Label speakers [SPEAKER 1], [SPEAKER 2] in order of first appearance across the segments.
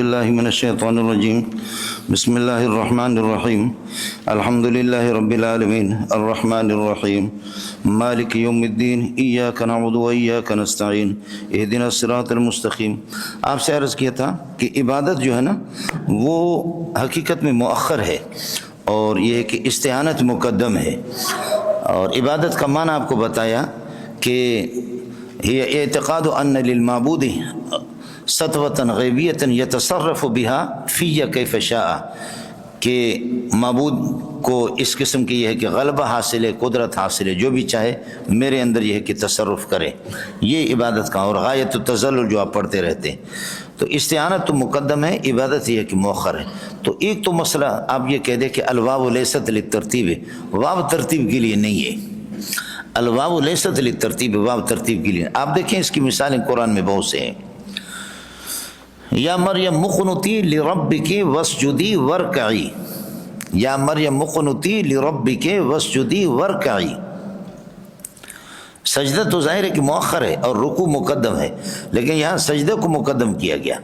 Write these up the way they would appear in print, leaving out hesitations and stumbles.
[SPEAKER 1] باللہ من الشیطان الرجیم بسم اللہ الرحمن الرحیم الحمد للہ رب العالمین الرحمن الرحیم مالک یوم الدین ایاک نعبد و ایاک نستعین اہدنا الصراط المستقیم۔ آپ سے عرض کیا تھا کہ عبادت جو ہے نا وہ حقیقت میں مؤخر ہے، اور یہ ہے کہ استعانت مقدم ہے، اور عبادت کا معنی آپ کو بتایا کہ یہ اعتقاد ان للمعبود سطوۃ غیبیۃ یتصرف بها فی کیف شاء، کہ معبود کو اس قسم کی یہ ہے کہ غلبہ حاصل ہے، قدرت حاصل ہے، جو بھی چاہے میرے اندر یہ ہے کہ تصرف کرے، یہ عبادت کا۔ اور غایت التذلل جو آپ پڑھتے رہتے ہیں، تو استعانت تو مقدم ہے، عبادت یہ ہے کہ مؤخر ہے۔ تو ایک تو مسئلہ آپ یہ کہہ دیں کہ الواو لیست للترتیب، واو ترتیب کے لیے نہیں ہے، الواو لیست للترتیب، واو ترتیب کے لیے۔ آپ دیکھیں اس کی مثالیں قرآن میں بہت سے ہیں۔ یا مریم مقنتی لربک واسجدی ورکعی، یا مریم مقنتی لربک واسجدی ورکعی۔ سجدہ تو ظاہر ہے کہ مؤخر ہے اور رکوع مقدم ہے، لیکن یہاں سجدہ کو مقدم کیا گیا،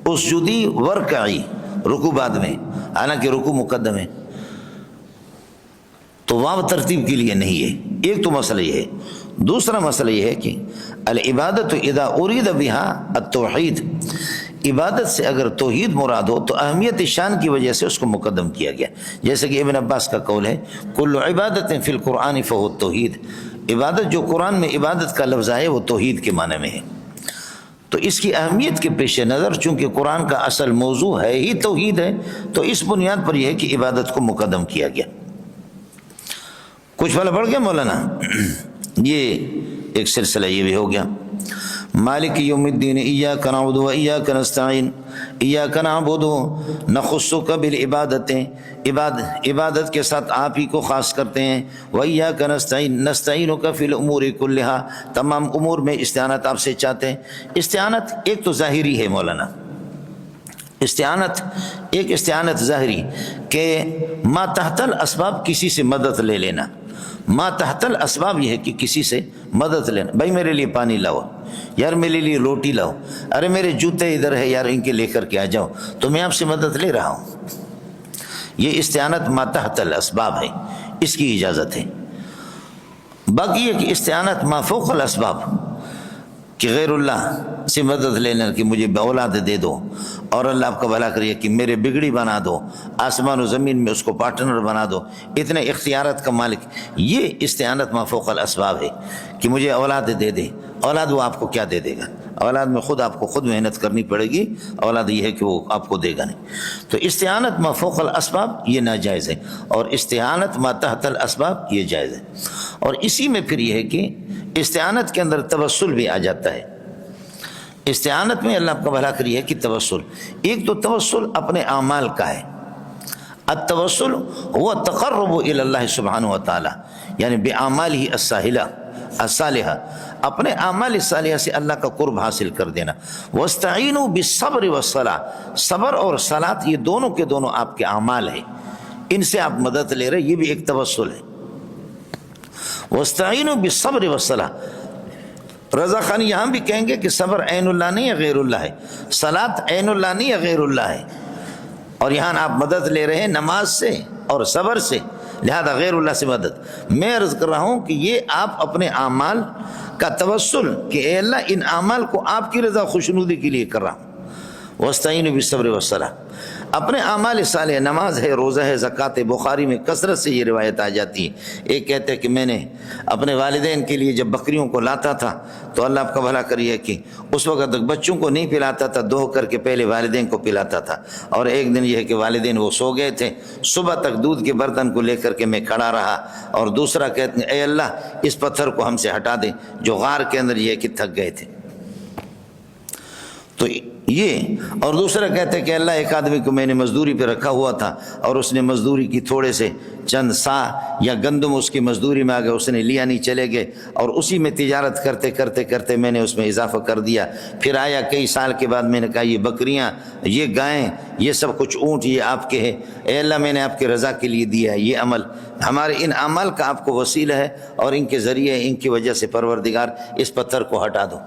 [SPEAKER 1] اسجدی ورکعی، رکوع بعد میں، حالانکہ رکوع مقدم ہے، تو واو ترتیب کے لیے نہیں ہے۔ ایک تو مسئلہ یہ ہے۔ دوسرا مسئلہ یہ ہے کہ العبادت اذا ارید بها التوحید، عبادت سے اگر توحید مراد ہو تو اہمیت شان کی وجہ سے اس کو مقدم کیا گیا، جیسے کہ ابن عباس کا قول ہے کل عبادت فی القرآن فہو التوحید، عبادت جو قرآن میں عبادت کا لفظ ہے وہ توحید کے معنی میں ہے۔ تو اس کی اہمیت کے پیش نظر چونکہ قرآن کا اصل موضوع ہے ہی توحید ہے، تو اس بنیاد پر یہ ہے کہ عبادت کو مقدم کیا گیا۔ کچھ والا بڑھ گیا مولانا، یہ ایک سلسلہ یہ بھی ہو گیا۔ مالک یوم الدین ایاک نعبد و ایاک نستعین، ایاک نعبد نخصک بالعبادت، عبادت کے ساتھ آپ ہی کو خاص کرتے ہیں، و ایاک نستعین نستعینک فی الامور کلہا، تمام امور میں استعانت آپ سے چاہتے ہیں۔ استعانت ایک تو ظاہری ہے مولانا، استعانت ایک استعانت ظاہری کہ ما تحت الاسباب کسی سے مدد لے لینا، ما تحت الاسباب یہ ہے کہ کسی سے مدد لینا، بھائی میرے لیے پانی لاؤ، یار میرے لیے روٹی لاؤ، ارے میرے جوتے ادھر ہے یار ان کے لے کر کے آ جاؤ، تو میں آپ سے مدد لے رہا ہوں۔ یہ استعانت ما تحت الاسباب ہے، اس کی اجازت ہے۔ باقی یہ کہ استعانت ما فوق الاسباب، کہ غیر اللہ سے مدد لینا کہ مجھے اولاد دے دو، اور اللہ آپ کا بھلا کریے کہ میرے بگڑی بنا دو، آسمان و زمین میں اس کو پارٹنر بنا دو، اتنے اختیارات کا مالک، یہ استعانت ما فوق الاسباب ہے کہ مجھے اولاد دے دے۔ اولاد وہ آپ کو کیا دے دے گا؟ اولاد میں خود آپ کو خود محنت کرنی پڑے گی، اولاد یہ ہے کہ وہ آپ کو دے گا نہیں۔ تو استعانت ما فوق الاسباب یہ ناجائز ہے، اور استعانت ما تحت الاسباب یہ جائز ہے۔ اور اسی میں پھر یہ ہے کہ استعانت کے اندر توسل بھی آ جاتا ہے۔ استعانت میں اللہ آپ کا بھلا کریے کہ توسل، ایک تو توسل اپنے اعمال کا ہے، التوسل هو التقرب الى اللہ سبحانہ وتعالی، یعنی باعمالہ الصالحہ، اپنے اعمال صالحہ سے اللہ کا قرب حاصل کر دینا۔ واستعینوا بالصبر والصلاۃ، صبر اور صلاۃ یہ دونوں کے دونوں آپ کے اعمال ہیں، ان سے آپ مدد لے رہے، یہ بھی ایک توسل ہے۔ واستعینوا بالصبر والصلاۃ، رضا خان یہاں بھی کہیں گے کہ صبر عین اللہ نہیں یا غیر اللہ ہے، صلاۃ عین اللہ نہیں یا غیر اللہ ہے، اور یہاں آپ مدد لے رہے ہیں نماز سے اور صبر سے، لہذا غیر اللہ سے مدد۔ میں عرض کر رہا ہوں کہ یہ آپ اپنے اعمال کا توسل کہ اے اللہ ان اعمال کو آپ کی رضا خوشنودی کے لیے کر رہا ہوں۔ واستعینوا بالصبر والصلاۃ، اپنے اعمال صالح، نماز ہے، روزہ ہے، زکوٰۃ ہے، بخاری میں کثرت سے یہ روایت آ جاتی ہے۔ ایک کہتے ہیں کہ میں نے اپنے والدین کے لیے جب بکریوں کو لاتا تھا تو اللہ آپ کا بھلا کریے کہ اس وقت تک بچوں کو نہیں پلاتا تھا، دو کر کے پہلے والدین کو پلاتا تھا، اور ایک دن یہ ہے کہ والدین وہ سو گئے تھے، صبح تک دودھ کے برتن کو لے کر کے میں کھڑا رہا، اور دوسرا کہتے ہیں اے اللہ اس پتھر کو ہم سے ہٹا دے جو غار کے اندر یہ ہے کہ تھک گئے تھے، تو یہ، اور دوسرا کہتے ہیں کہ اللہ ایک آدمی کو میں نے مزدوری پہ رکھا ہوا تھا اور اس نے مزدوری کی تھوڑے سے چند سا یا گندم اس کی مزدوری میں آ گئے، اس نے لیا نہیں، چلے گئے، اور اسی میں تجارت کرتے کرتے کرتے میں نے اس میں اضافہ کر دیا، پھر آیا کئی سال کے بعد میں نے کہا یہ بکریاں، یہ گائیں، یہ سب کچھ اونٹ یہ آپ کے ہیں، اے اللہ میں نے آپ کی رضا کے لیے دیا ہے، یہ عمل ہمارے ان اعمال کا آپ کو وسیلہ ہے، اور ان کے ذریعے ان کی وجہ سے پروردگار اس پتھر کو ہٹا دو۔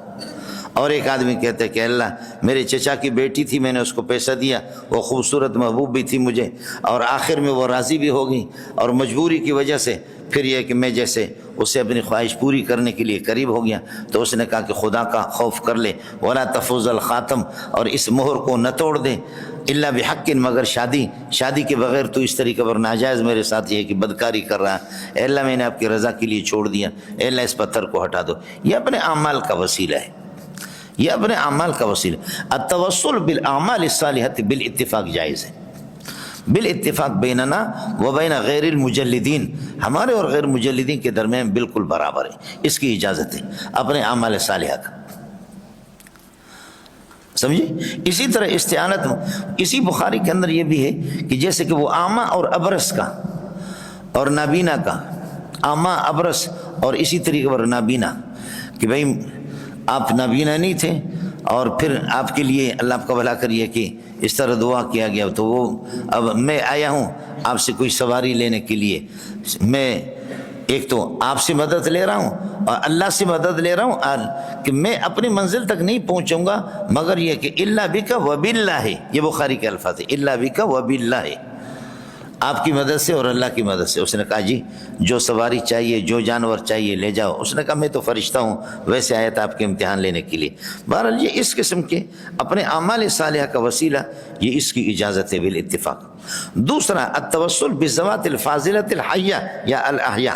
[SPEAKER 1] اور ایک آدمی کہتا ہے کہ اللہ میرے چچا کی بیٹی تھی، میں نے اس کو پیسہ دیا، وہ خوبصورت محبوب بھی تھی مجھے، اور آخر میں وہ راضی بھی ہو گئی، اور مجبوری کی وجہ سے پھر یہ کہ میں جیسے اسے اپنی خواہش پوری کرنے کے لیے قریب ہو گیا، تو اس نے کہا کہ خدا کا خوف کر لے، ولا تفوز الخاتم، اور اس مہر کو نہ توڑ دے، الا بحق، مگر شادی کے بغیر تو اس طریقے پر ناجائز میرے ساتھ یہ ہے کہ بدکاری کر رہا ہے، اے اللہ میں نے آپ کی رضا کے لیے چھوڑ دیا، اے اللہ اس پتھر کو ہٹا دو۔ یہ اپنے اعمال کا وسیلہ ہے، یہ اپنے اعمال کا وسیلہ۔ التوسل بالاعمال الصالحۃ بالاتفاق جائز ہے، بالاتفاق بیننا و بین غیر المجلدین، ہمارے اور غیر مجلدین کے درمیان بالکل برابر ہے، اس کی اجازت ہے اپنے اعمال صالحہ کا، سمجھے؟ اسی طرح استعانت، اسی بخاری کے اندر یہ بھی ہے کہ جیسے کہ وہ اعمیٰ اور ابرص کا اور نابینا کا، اعمیٰ ابرص اور اسی طریقے پر نابینا، کہ بھئی آپ نابینا نہیں تھے اور پھر آپ کے لیے اللہ آپ کا بھلا کریے کہ اس طرح دعا کیا گیا، تو وہ اب میں آیا ہوں آپ سے کوئی سواری لینے کے لیے، میں ایک تو آپ سے مدد لے رہا ہوں اور اللہ سے مدد لے رہا ہوں کہ میں اپنی منزل تک نہیں پہنچوں گا مگر یہ کہ الا بک و باللہ، یہ بخاری کے الفاظ ہے، الا بک و باللہ، آپ کی مدد سے اور اللہ کی مدد سے۔ اس نے کہا جی جو سواری چاہیے، جو جانور چاہیے لے جاؤ۔ اس نے کہا میں تو فرشتہ ہوں، ویسے آیا تھا آپ کے امتحان لینے کے لیے۔ بہرحال یہ اس قسم کے اپنے اعمال صالحہ کا وسیلہ، یہ اس کی اجازت ہے بالاتفاق۔ دوسرا التوسل بالذوات الفاضلۃ الحیہ یا الاحیاء،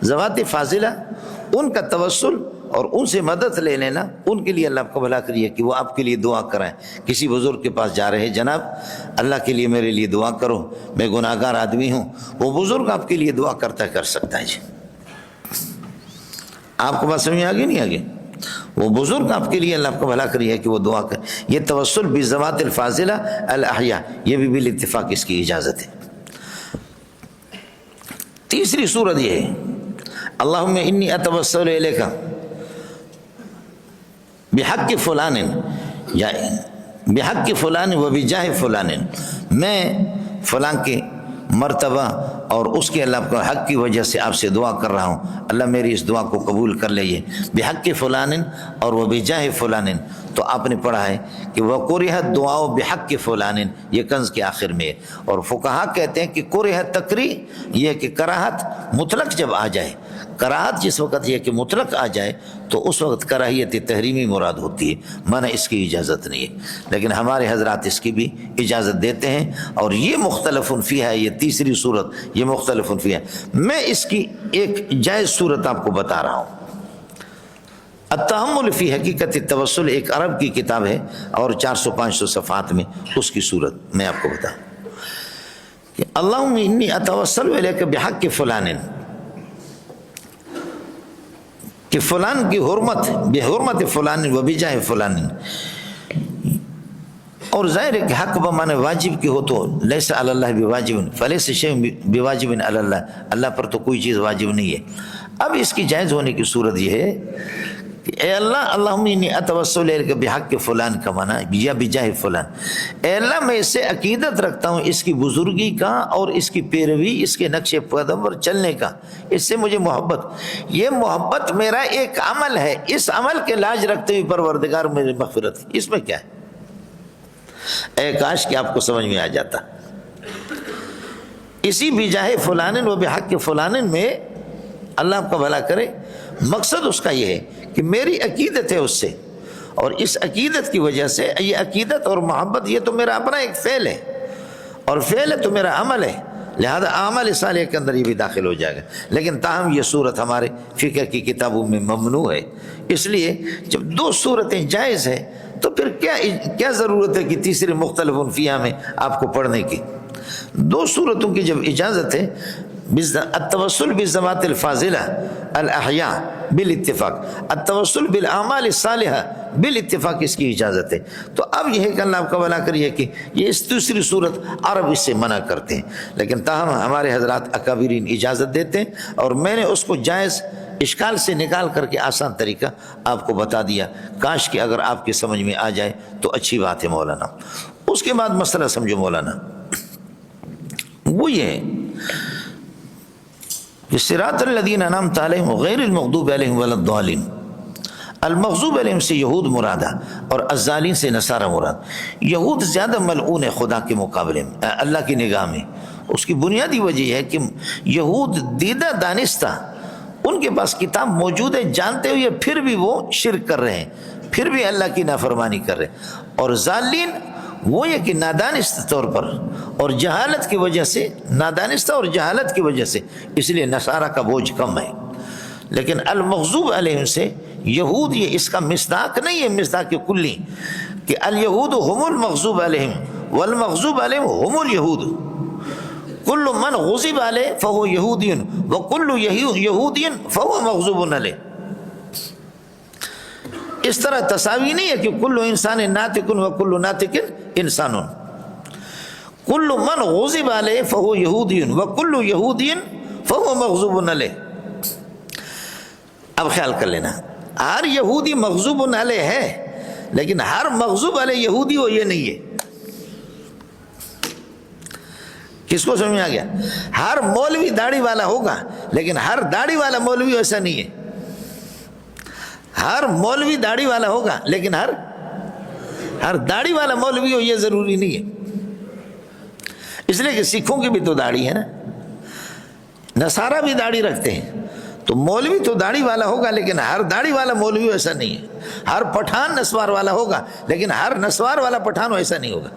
[SPEAKER 1] ذوات فاضلہ ان کا توسل اور ان سے مدد لے لینا، ان کے لیے اللہ آپ کو بھلا کریے کہ وہ آپ کے لیے دعا کرائیں۔ کسی بزرگ کے پاس جا رہے ہیں، جناب اللہ کے لیے میرے لیے دعا کرو، میں گناہ گار آدمی ہوں، وہ بزرگ آپ کے لیے دعا کرتا ہے، کر سکتا ہے جی۔ آپ کو بات سمجھ آگے نہیں آگے؟ وہ بزرگ آپ کے لیے اللہ آپ کو بھلا کریے کہ وہ دعا کرے۔ یہ توسل بالذوات الفاضلہ الاحیاء، یہ بھی بالاتفاق اس کی اجازت ہے۔ تیسری صورت یہ ہے اللہم انی اتوسل الیک بحق فلان یا بحق فلان و بجاہ فلان، میں فلان کے مرتبہ اور اس کے اللہ کا حق کی وجہ سے آپ سے دعا کر رہا ہوں، اللہ میری اس دعا کو قبول کر لیجیے۔ بحق فلان اور وہ بجاہ فلان، تو آپ نے پڑھا ہے کہ وہ کرہت دعا بحق فلان، یہ کنز کے آخر میں ہے۔ اور فقہا کہتے ہیں کہ کرہت تکریہ، یہ کہ کراہت مطلق جب آ جائے، کراہت جس وقت یہ کہ مطلق آ جائے تو اس وقت کراہیت تحریمی مراد ہوتی ہے، مانا اس کی اجازت نہیں ہے۔ لیکن ہمارے حضرات اس کی بھی اجازت دیتے ہیں، اور یہ مختلف فیہ ہے، یہ تیسری صورت یہ مختلف فیہ ہے۔ میں اس کی ایک جائز صورت آپ کو بتا رہا ہوں۔ التحمل فی حقیقت التوسل ایک عرب کی کتاب ہے اور 400-500 صفحات میں اس کی صورت میں آپ کو بتاؤں کہ اللہم انی اتوسل الیک بحق فلان، کہ فلان کی حرمت، بحرمت فلان و بجاہ فلان، اور ظاہر ہے کہ حق بمانے واجب کی ہو تو لیس علی اللہ بواجب، فلیس شیء بواجب علی اللہ، اللہ پر تو کوئی چیز واجب نہیں ہے۔ اب اس کی جائز ہونے کی صورت یہ ہے کہ اے اللہ اللہم انی اتوسل الیک بحق فلان کا معنی یا بجاہ فلان، اے اللہ میں اس سے عقیدت رکھتا ہوں اس کی بزرگی کا اور اس کی پیروی، اس کے نقش قدم پر چلنے کا، اس سے مجھے محبت، یہ محبت میرا ایک عمل ہے، اس عمل کے لاج رکھتے ہوئے پروردگار میری مغفرت، اس میں کیا ہے؟ اے کاش کہ آپ کو سمجھ میں آ جاتا۔ اسی بجاہ فلان و بحق فلان میں اللہ آپ کا بھلا کرے، مقصد اس کا یہ ہے کہ میری عقیدت ہے اس سے، اور اس عقیدت کی وجہ سے یہ عقیدت اور محبت یہ تو میرا اپنا ایک فعل ہے، اور فعل ہے تو میرا عمل ہے، لہذا اعمال صالح کے اندر یہ بھی داخل ہو جائے گا۔ لیکن تاہم یہ صورت ہمارے فقہ کی کتابوں میں ممنوع ہے، اس لیے جب دو صورتیں جائز ہیں تو پھر کیا ضرورت ہے کہ تیسرے مختلف فیہ میں آپ کو پڑھنے کی؟ دو صورتوں کی جب اجازت ہے، التوسل بالذوات الفاضلہ الاحیاء بالاتفاق، التوسل بالاعمال الصالحہ بالاتفاق اس کی اجازت ہے۔ تو اب یہ ہے کہ اللہ آپ کا بھلا کریے کہ یہ اس دوسری صورت عرب اس سے منع کرتے ہیں، لیکن تاہم ہمارے حضرات اکابرین اجازت دیتے ہیں، اور میں نے اس کو جائز اشکال سے نکال کر کے آسان طریقہ آپ کو بتا دیا، کاش کہ اگر آپ کی سمجھ میں آ جائے تو اچھی بات ہے مولانا۔ اس کے بعد مسئلہ سمجھو مولانا، وہ یہ ہے کہ صراط الذین انعمت علیہم غیر المغضوب علیہم ولا الضالین، المغضوب علیہم سے یہود مرادہ اور الضالین سے نصارہ مراد۔ یہود زیادہ ملعون ہے خدا کے مقابلے میں، اللہ کی نگاہ میں۔ اس کی بنیادی وجہ ہے کہ یہود دیدہ دانستہ، ان کے پاس کتاب موجود ہے، جانتے ہوئے پھر بھی وہ شرک کر رہے ہیں، پھر بھی اللہ کی نافرمانی کر رہے ہیں۔ اور ضالین وہ یہ کہ نادانستہ طور پر اور جہالت کی وجہ سے، نادانستہ اور جہالت کی وجہ سے، اس لیے نصارہ کا بوجھ کم ہے۔ لیکن المغضوب علیہم سے یہود، یہ اس کا مصداق نہیں ہے، مصداق کلی کہ الیہود هم المغضوب علیہم والمغضوب علیہم هم الیہود، کل من غضب علیہ فهو یہودی وکل یہودی فهو مغضوب علیہ۔ اس طرح تساوی نہیں ہے کہ کل انسان ناطق وکل ناطق انسان، کل من غضب علیہ فهو یہودی وکل یہودی فهو مغضوب علیہ۔ اب خیال کر لینا، ہر یہودی مغضوب علیہ ہے، لیکن ہر مغضوب علیہ یہودی ہو یہ نہیں ہے۔ کس کو سمجھ میں آ گیا؟ ہر مولوی داڑھی والا ہوگا، لیکن ہر داڑھی والا مولوی ایسا نہیں ہے۔ ہر مولوی داڑھی والا ہوگا، لیکن ہر داڑھی والا مولوی ہو یہ ضروری نہیں ہے۔ اس لیے کہ سکھوں کی بھی تو داڑھی ہے نا، نصارہ بھی داڑھی رکھتے ہیں، تو مولوی تو داڑھی والا ہوگا، لیکن ہر داڑھی والا مولوی ایسا نہیں ہے۔ ہر پٹھان نسوار والا ہوگا، لیکن ہر نسوار والا پٹھان ایسا نہیں ہوگا۔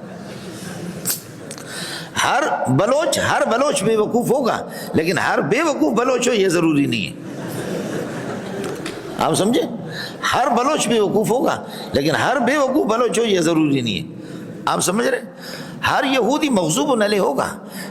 [SPEAKER 1] ہر بلوچ بے وقوف ہوگا، لیکن ہر بے وقوف بلوچ ہو یہ ضروری نہیں ہے۔ آپ سمجھے؟ ہر بلوچ بے وقوف ہوگا، لیکن ہر بے وقوف بلوچ ہو یہ ضروری نہیں ہے۔ آپ سمجھ رہے؟ ہر یہودی مغضوب علیہ ہوگا،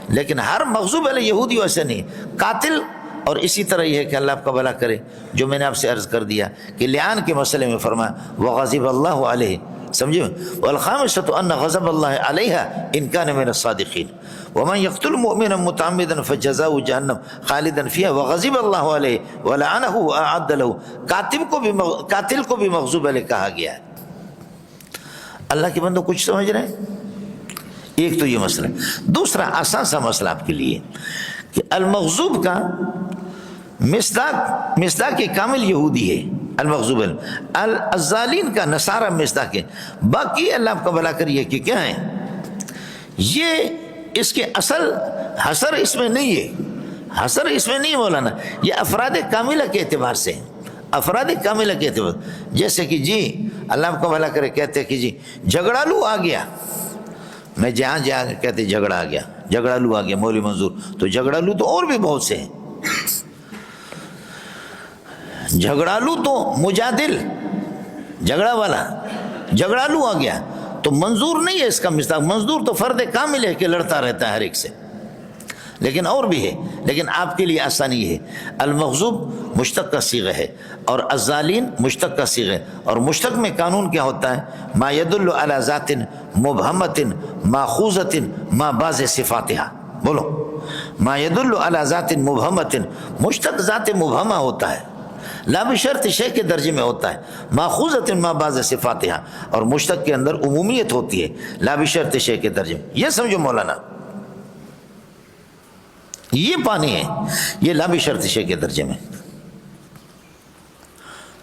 [SPEAKER 1] لیکن ہر مغضوب علیہ یہودی ایسا نہیں ہے۔ قاتل، اور اسی طرح یہ ہے کہ اللہ آپ کا بھلا کرے، جو میں نے آپ سے عرض کر دیا کہ لعان کے مسئلے میں فرمایا وغضب اللہ علیہ، سمجھے؟ والخامسۃ ان غضب اللہ علیہ ان کان من الصادقین ومن یقتل مؤمنا متعمدا فجزاؤہ جہنم خالدا فیہا وغضب اللہ علیہ ولعنہ واعد له۔ قاتل کو بھی مغضوب علیہ کہا گیا ہے۔ اللہ کے بندو کچھ سمجھ رہے ہیں؟ ایک تو یہ مسئلہ ہے۔ دوسرا آسان سا مسئلہ آپ کے لیے کہ المغضوب کا مصداق کامل یہودی ہے، المغضوب الضالین کا نصارہ مصداق ہے۔ باقی اللہ آپ کا بھلا کریے کہ کیا ہے یہ، اس کے اصل حصر اس میں نہیں ہے، حصر اس میں نہیں مولانا، یہ افراد کاملہ کے اعتبار سے، افراد کاملہ کے اعتبار، جیسے کہ جی اللہ آپ کا بھلا کرے کہتے ہیں کہ جی جھگڑالو آ گیا، میں جہاں کہتے جھگڑا آ گیا، جھگڑالو آ گیا مولوی منظور، تو جھگڑالو تو اور بھی بہت سے ہیں۔ جھگڑالو تو مجادل، جھگڑا والا، جھگڑالو آ گیا تو منظور نہیں ہے اس کا مصداق۔ منظور تو فرد کامل ہے کہ لڑتا رہتا ہے ہر ایک سے، لیکن اور بھی ہے، لیکن آپ کے لیے آسانی ہے۔ المغضوب مشتق کا صیغہ ہے اور الضالین مشتق کا صیغہ ہے، اور مشتق میں قانون کیا ہوتا ہے؟ ما يدل على ذات مبہمۃ ماخوذۃ ما بعض صفاتها، بولو ما يدل على ذات مبہمۃ، مشتق ذات مبہمہ ہوتا ہے، لا بشرط شے کے درجے میں ہوتا ہے، ماخوذۃ ما بعض صفاتها، اور مشتق کے اندر عمومیت ہوتی ہے لا بشرط شے کے درجے میں۔ یہ سمجھو مولانا، یہ پانی ہے، یہ لا بشرط شے کے درجے میں،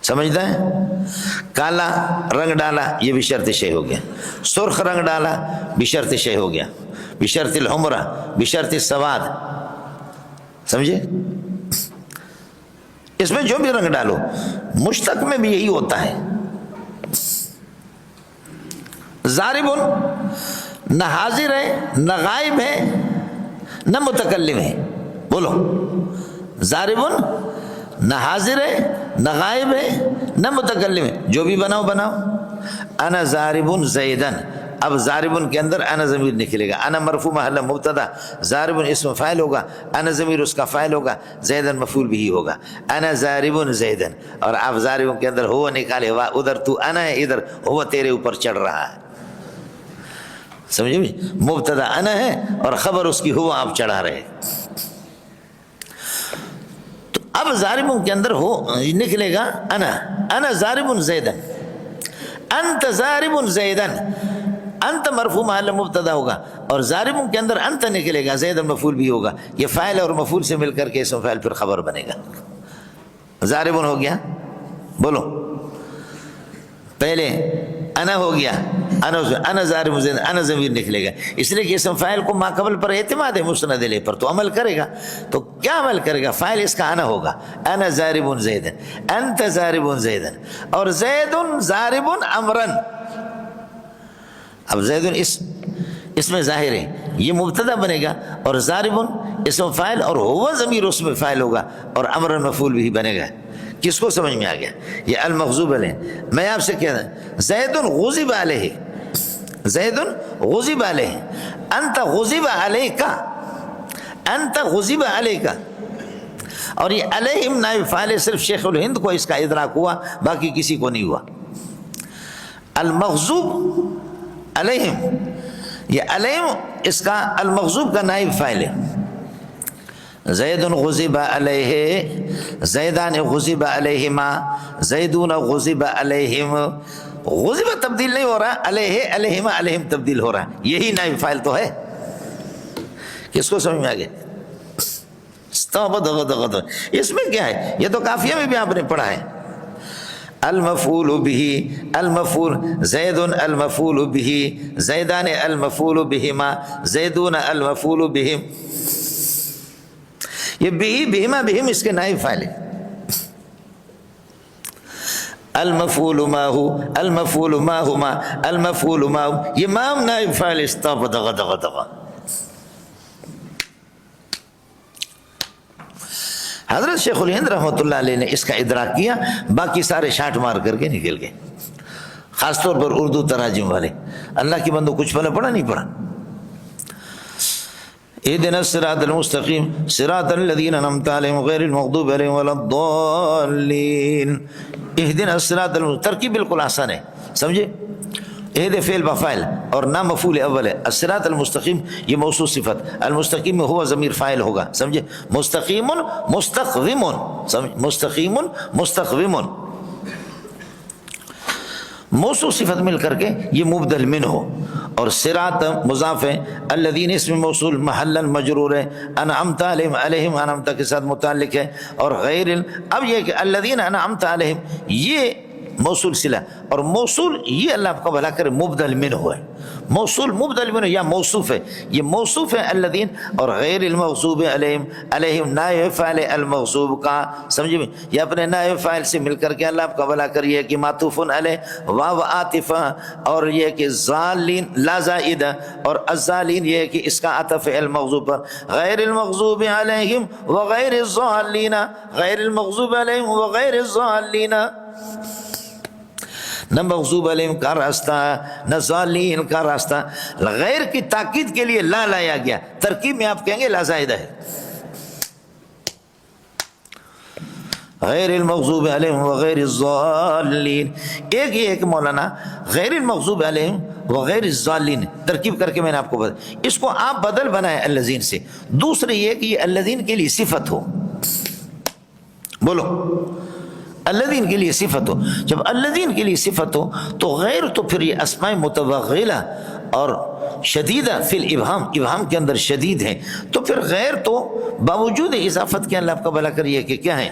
[SPEAKER 1] سمجھتا ہے؟ کالا رنگ ڈالا یہ بشرط شے ہو گیا، سرخ رنگ ڈالا بشرط شے ہو گیا، بشرط الحمرہ، بشرط السواد، سمجھے؟ اس میں جو بھی رنگ ڈالو، مشتق میں بھی یہی ہوتا ہے۔ ضاربن نہ حاضر ہے، نہ غائب ہے، نہ متکلم ہے، بولو ضاربن نہ حاضر ہے، نہ غائب ہے، نہ متکلم ہے، جو بھی بناؤ بناؤ۔ انا ضاربن زیدن، اب ضاربن کے اندر انا ضمیر نکلے گا، انا مرفوع محل مبتدا، ضاربن اسم فاعل ہوگا، انا ضمیر اس کا فاعل ہوگا، زیدن مفعول بھی ہوگا، انا ضاربن زیدن، اور آپ ضاربن کے اندر ہوا نکالے، ادھر تو انا ہے، ادھر ہوا تیرے اوپر چڑھ رہا ہے، سمجھے بھی؟ مبتدا انا ہے اور خبر اس کی ہوا آپ چڑھا رہے۔ تو اب ضاربن کے اندر ہو نکلے گا انا ضاربن زیدن، انت ضاربن زیدن، انت مرفوع محل مبتدا ہوگا، اور ضاربن کے اندر انت نکلے گا، زیدن مفعول بھی ہوگا، یہ فاعل اور مفعول سے مل کر کے اسم فاعل پھر خبر بنے گا، ضاربن ہو گیا، بولو پہلے انا ہو گیا، انا ضارب زید، انا ضمیر نکلے گا، اس لیے کہ اسم فاعل کو ما قبل پر اعتماد ہے مسند الیہ پر، تو عمل کرے گا. تو کیا عمل کرے گا؟ فاعل اس کا انا ہوگا، انا ضارب زیدن، انت ضارب زیدن، اور زید ضارب امرا. اب زید اس میں ظاہر ہے یہ مبتدا بنے گا، اور ضارب اسم فاعل اور ہوا ضمیر اس میں فاعل ہوگا، اور امر مفعول بھی بنے گا. کس کو سمجھ میں آ گیا؟ یہ المغضوب علیہ. میں آپ سے کہہ رہا ہوں زید غضب علیہ، زید غضب علیہ، انت غضب علیک، انت غضب علیک. اور یہ علیہم نائب فاعل صرف شیخ الہند کو اس کا ادراک ہوا، باقی کسی کو نہیں ہوا. المغضوب علیہم، یہ علیہم اس کا المغضوب کا نائب فاعل ہے. زید غضب علیہ، زیدان غضب علیہما، زیدون غضب علیہم. غضب تبدیل نہیں ہو رہا، علیہ علیہما علیہم تبدیل ہو رہا، یہی نائب فاعل تو ہے. کس کو سمجھ میں آ گیا؟ اس میں کیا ہے؟ یہ تو قافیہ میں بھی آپ نے پڑھا ہے. المفعول به، المفعول زید المفعول به، زیدان المفعول بهما، زیدون المفعول بهم. یہ بہما بہم اس کے نائب فاعل ہے. المفعول ما هو، المفعول ما هما، المفعول ما هو، یہ مام نائب فاعل استغ. حضرت شیخ الہند رحمۃ اللہ علیہ نے اس کا ادراک کیا، باقی سارے شاٹ مار کر کے نکل گئے، خاص طور پر اردو تراجم والے. اللہ کی بندو کچھ پڑھا نہیں پڑھا. اهدنا الصراط المستقیم صراط الذین انعمت علیہم غیر المغضوب علیہم ولا الضالین. اهدنا الصراط المستقیم ترکیب بالکل آسان ہے، سمجھے؟ اہد فعل بفاعل اور نام مفعول اول ہے. الصراط المستقیم یہ موصول صفت، المستقیم میں ہوا ضمیر فاعل ہوگا، سمجھے؟ مستقیم مستقوم، سمجھ؟ مستقیم مستقوم، موصول صفت مل کر کے یہ مبدل من ہو. اور صراط مضاف ہے، الذین اسم موصول محلا مجرور ہے، انعمت علیہم، علیہم انعمت کے ساتھ متعلق ہے. اور غیر اب یہ کہ الذین انعمت علیہم یہ موصول صلہ، اور موصول یہ اللہ آپ کا بھلا کرے مبدل من ہو ہے. موصول مبدل من یا موصوف ہے، یہ موصوف ہے الذین، اور غیر المغضوب علیہم، علیہم نائب فاعل المغضوب کا، سمجھے؟ یہ اپنے نائب فاعل سے مل کر کے اللہ آپ کا بھلا کریے کہ معطوف علیہ واو عاطفہ، اور یہ کہ ضالین لا زائدہ، اور الضالین یہ کہ اس کا عطف ہے المغضوب پر. غیر المغضوب علیہم وغیر الضالین، غیر المغضوب علیہم وغیر الضالین. نہ مغضوب علیہم کا راستہ، نہ ضالین کا راستہ. غیر کی تاکید کے لیے لا لایا گیا، ترکیب میں آپ کہیں گے لا زائدہ ہے. غیر المغضوب علیہم وغیر الضالین. ایک یہ ہے کہ مولانا غیر المغضوب علیہم وغیر الضالین ترکیب کر کے میں نے آپ کو بتا، اس کو آپ بدل بنائے الذین سے. دوسرے یہ کہ یہ الذین کے لیے صفت ہو، بولو الذین کے لیے صفت ہو. جب الذین کے لیے صفت ہو تو غیر تو پھر یہ اسماء متوغلہ اور شدیدہ فی الابہام، ابہام کے اندر شدید ہیں، تو پھر غیر تو باوجود اضافت کے اللہ آپ کا بھلا کریے کہ کیا ہے،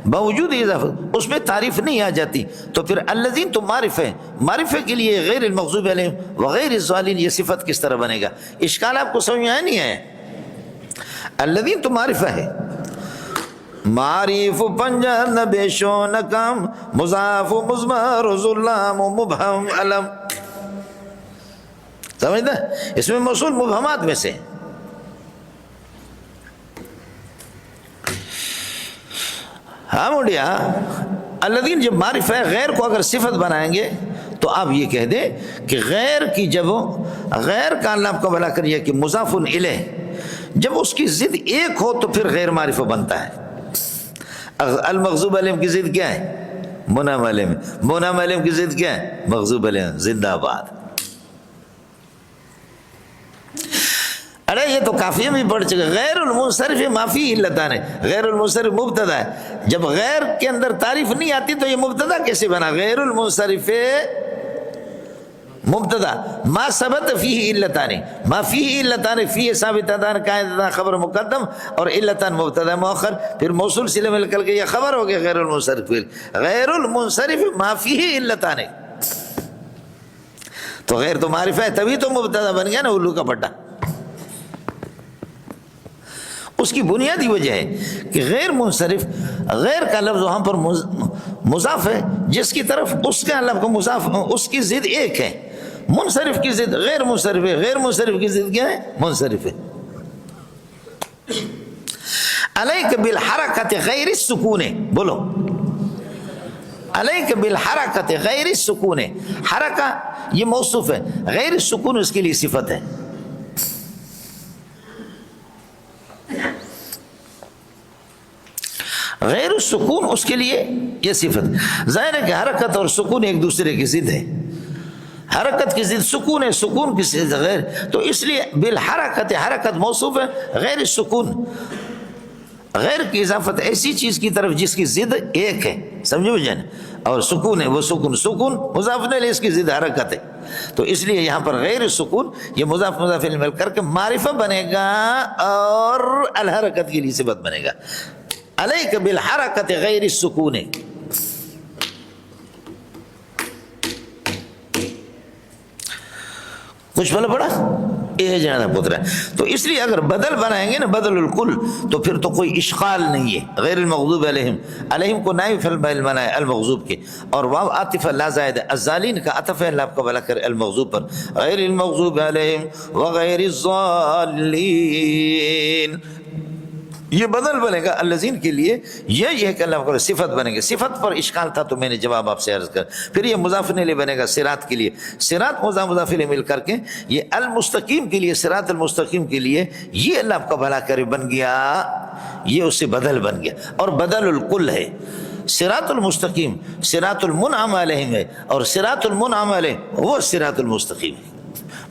[SPEAKER 1] باوجود اضافت اس میں تعریف نہیں آ جاتی. تو پھر الذین تو معرف ہے، معرفے کے لیے غیر المغضوب علیہم وغیر الضالین یہ صفت کس طرح بنے گا؟ اشکال آپ کو سمجھ میں آیا نہیں ہے؟ الذین تو معرفہ ہے، معریف پنجر نبیشو نکم مضاف مضمر ظلام مبہم علم. سمجھتا ہے؟ اس میں موصول مبہمات میں سے. ہاں مڈیا الذین جب معرف ہے، غیر کو اگر صفت بنائیں گے تو آپ یہ کہہ دیں کہ غیر کی جب غیر کا اللہ آپ کو بھلا کریے کہ مضاف الیہ جب اس کی ضد ایک ہو تو پھر غیر معرفہ بنتا ہے. المغضوب علیہم کی ضد کیا ہے؟ منعم علیہم. منعم علیہم کی ضد کیا ہے؟ مغضوب علیہم. زندہ باد. ارے یہ تو کافی بھی پڑھ چکے. غیر المنصرف معافی علتان ہے. غیر المنصرف مبتدا ہے، جب غیر کے اندر تعریف نہیں آتی تو یہ مبتدا کیسے بنا؟ غیر المنصرف مبتدا ما ثبت فیہ علتان، ما فیہ علتان، فیہ ثابتتان قاعدتان خبر مقدم، اور علتان مبتدا مؤخر، پھر موصول صلہ میں نکل کے یہ خبر ہو گیا غیر المنصرف. غیر المنصرف ما فیہ علتان، تو غیر تو معرفہ ہے، تبھی تو مبتدا بن گیا نا الو کا پٹا۔ اس کی بنیادی وجہ ہے کہ غیر منصرف، غیر کا لفظ وہاں پر مضاف ہے، جس کی طرف اس کا لفظ مضاف، اس کی ضد ایک ہے۔ منصرف کی ضد غیر منصرف ہے، غیر منصرف کی ضد کیا ہے؟ منصرف ہے۔ علیک بالحرکت غیر السکون، بولو علیک بالحرکت غیر السکون، حرکہ یہ موصوف ہے، غیر السکون اس کے لیے صفت ہے۔ غیر السکون اس کے لیے یہ صفت، ظاہر ہے کہ حرکت اور سکون ایک دوسرے کی ضد ہے، حرکت کی ضد سکون ہے، سکون کی ضد غیر، تو اس لیے بالحرکت، حرکت موصوف ہے، غیر السکون غیر کی اضافت ایسی چیز کی طرف جس کی ضد ایک ہے، سمجھو جان، اور سکون ہے وہ سکون، سکون مضاف الیہ اس کی ضد حرکت ہے، تو اس لیے یہاں پر غیر السکون یہ مضاف مضاف الیہ مل کر کے معرفہ بنے گا اور الحرکت کے لیے صفت بنے گا۔ علیک بالحرکت غیر السکون، کچھ بلا پڑا یہ جانا پتر ہے۔ تو اس لیے اگر بدل بنائیں گے نا، بدل الکل، تو پھر تو کوئی اشغال نہیں ہے۔ غیر المغضوب علیہم، علیہم کو نائب فعل بنائے المغضوب کے، اور واو عاطف لا زائد، الظالین کا عطف ہے اللہ کو بلا کر المغضوب پر، غیر المغضوب علیہم وغیر الضالین، یہ بدل بنے گا الذین کے لیے، یہ کہ اللہ کو صفت بنے گا۔ صفت پر اشکال تھا تو میں نے جواب آپ سے عرض کر، پھر یہ مضاف الیہ بنے گا صراط کے لیے، صراط مضاف الیہ مل کر کے یہ المستقیم کے لیے، صراط المستقیم کے لیے یہ اللہ آپ کا بھلا کرے بن گیا، یہ اس سے بدل بن گیا، اور بدل الکل ہے۔ صراط المستقیم صراط المنعم علیہم ہے، اور صراط المنعم علیہ وہ صراط المستقیم ہے،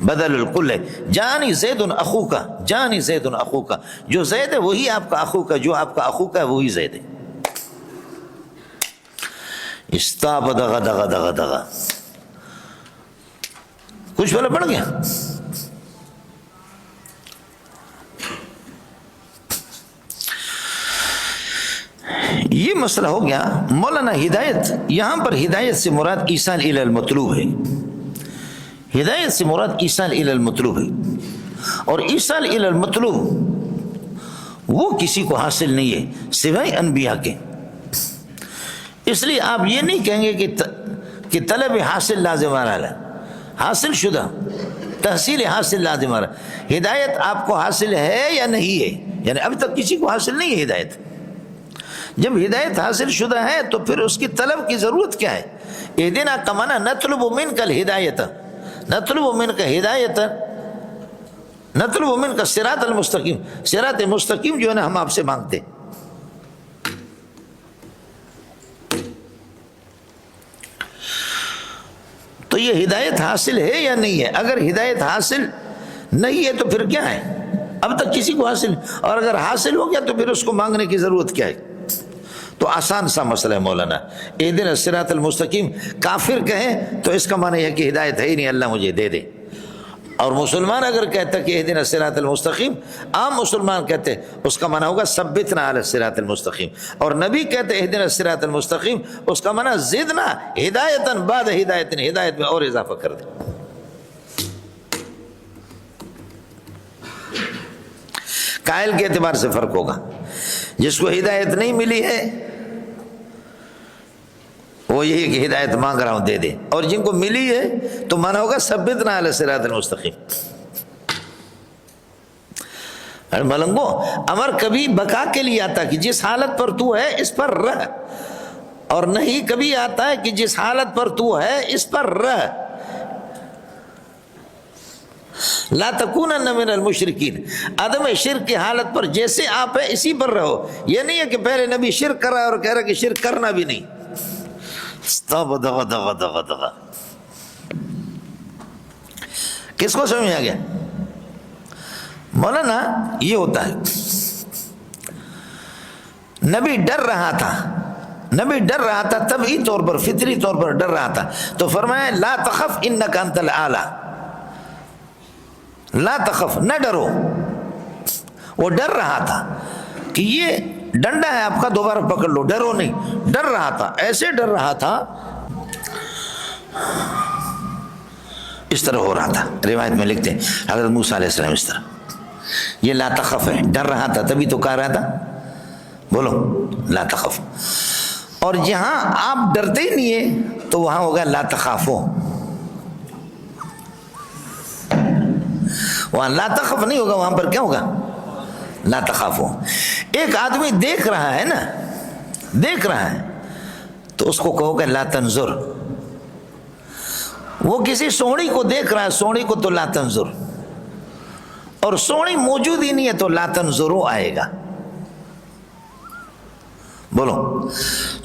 [SPEAKER 1] بدل الکل ہے۔ جانی زید اخو کا، جانی زید اخو کا، جو زید ہے وہی آپ کا اخو کا، جو آپ کا اخو کا ہے وہی زید ہے۔ استاب دغا دغا دغا دغا، کچھ بلا پڑ گیا؟ یہ مسئلہ ہو گیا۔ مولانا ہدایت، یہاں پر ہدایت سے مراد ایصال الی المطلوب ہے، ہدایت سے مراد ایصال الی المطلوب ہے، اور ایصال الی المطلوب وہ کسی کو حاصل نہیں ہے سوائے انبیاء کے۔ اس لیے آپ یہ نہیں کہیں گے کہ طلب حاصل لازم آ رہا ہے، حاصل شدہ تحصیل حاصل لازم آ رہا ہے۔ ہدایت آپ کو حاصل ہے یا نہیں ہے؟ یعنی اب تک کسی کو حاصل نہیں ہے ہدایت۔ جب ہدایت حاصل شدہ ہے تو پھر اس کی طلب کی ضرورت کیا ہے؟ اہدنا کا معنی نطلب منک الہدایت، نطلب منک ہدایت، نطلب منک صراط المستقیم، صراط مستقیم جو ہے نا ہم آپ سے مانگتے۔ تو یہ ہدایت حاصل ہے یا نہیں ہے؟ اگر ہدایت حاصل نہیں ہے تو پھر کیا ہے؟ اب تک کسی کو حاصل، اور اگر حاصل ہو گیا تو پھر اس کو مانگنے کی ضرورت کیا ہے؟ تو آسان سا مسئلہ ہے مولانا، اہدنا الصراط المستقیم کافر کہیں تو اس کا معنی ہے کہ ہدایت ہے ہی نہیں، اللہ مجھے دے دے۔ اور مسلمان اگر کہتا کہ اہدنا الصراط المستقیم، عام مسلمان کہتے اس کا معنی ہوگا ثبتنا علی الصراط المستقیم، اور نبی کہتے اہدنا الصراط المستقیم اس کا معنی زدنا ہدایتاً بعد ہدایت، ہدایت میں اور اضافہ کر دے۔ قائل کے اعتبار سے فرق ہوگا، جس کو ہدایت نہیں ملی ہے وہ یہی کہ ہدایت مانگ رہا ہوں دے دے، اور جن کو ملی ہے تو مانا ہوگا ثبتنا علی الصراط المستقیم۔ ملنگو امر کبھی بقا کے لیے آتا کہ جس حالت پر تو ہے اس پر رہ، اور نہیں کبھی آتا ہے کہ جس حالت پر تو ہے اس پر رہ۔ لا تکونن من المشرکین، عدم شرک کی حالت پر جیسے آپ ہیں اسی پر رہو۔ یہ نہیں ہے کہ پہلے نبی شرک کر رہا ہے اور کہہ رہا ہے کہ شرک کرنا بھی نہیں۔ کس کو سمجھ میں آ گیا؟ مولانا یہ ہوتا ہے، نبی ڈر رہا تھا، نبی ڈر رہا تھا طبعی طور پر، فطری طور پر ڈر رہا تھا، تو فرمایا لا تخف انک انت الاعلی، لا تخف، نہ ڈرو۔ وہ ڈر رہا تھا کہ یہ ڈنڈا ہے آپ کا، دوبارہ پکڑ لو، ڈرو نہیں، ڈر رہا تھا، ایسے ڈر رہا تھا اس طرح ہو رہا تھا. روایت میں لکھتے ہیں حضرت موسیٰ علیہ السلام اس طرح, یہ لا تخف ہے, ڈر رہا تھا, تبھی تو کہہ رہا تھا بولو لا تخف. اور جہاں آپ ڈرتے ہی نہیں ہے تو وہاں ہوگا لا تخافو. وہاں لا تخف نہیں ہوگا, وہاں پر کیا ہوگا لا تخافو. ایک آدمی دیکھ رہا ہے نا, دیکھ رہا ہے تو اس کو کہو گے لا تنظر. وہ کسی سوڑی کو دیکھ رہا ہے, سوڑی کو تو لا تنظر, اور سوڑی موجود ہی نہیں ہے تو لا تنظرو آئے گا. بولو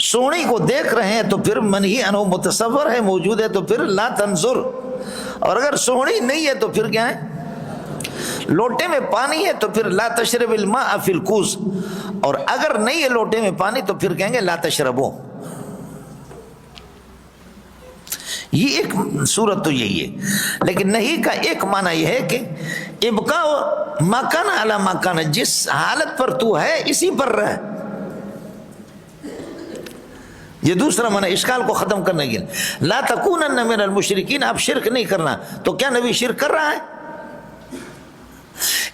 [SPEAKER 1] سوڑی کو دیکھ رہے ہیں تو پھر منہی عنہ متصور ہے, موجود ہے تو پھر لا تنظر. اور اگر سوڑی نہیں ہے تو پھر کیا ہے, لوٹے میں پانی ہے تو پھر لا تشرب الماء فی الکوز. اور اگر نہیں ہے لوٹے میں پانی تو پھر کہیں گے لا تشربو. یہ ایک صورت تو یہی ہے. لیکن نہیں کا ایک معنی یہ ہے کہ ابقاء ما کان علی ما کان, جس حالت پر تو ہے اسی پر رہ. یہ دوسرا معنی اشکال کو ختم کرنے کے لیے. لا تکونن من المشرکین, آپ شرک نہیں کرنا. تو کیا نبی شرک کر رہا ہے؟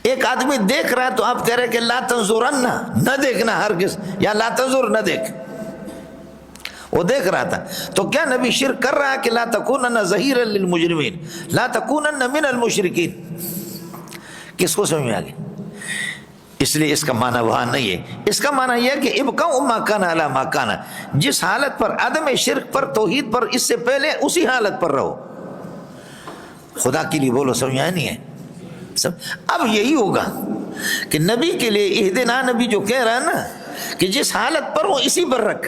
[SPEAKER 1] ایک آدمی دیکھ رہا ہے تو آپ کہہ رہے کہ لا تنظرن, نہ دیکھنا ہرگز, یا لا تنظر نہ دیکھ. وہ دیکھ رہا تھا تو کیا نبی شرک کر رہا ہے کہ لا تکونن ظہیرا للمجرمین, لا تکونن من المشرکین؟ کس کو سمجھ میں آ گئی؟ اس لیے اس کا معنی وہاں نہیں ہے. اس کا معنی یہ ہے کہ ابقاء ما کان علی ما کان, جس حالت پر عدم شرک پر, توحید پر, اس سے پہلے اسی حالت پر رہو. خدا کے لیے بولو, سمجھ آیا نہیں ہے؟ اب یہی ہوگا کہ نبی کے لیے اہدنا, نبی جو کہہ رہا ہے نا کہ جس حالت پر وہ اسی پر رکھ.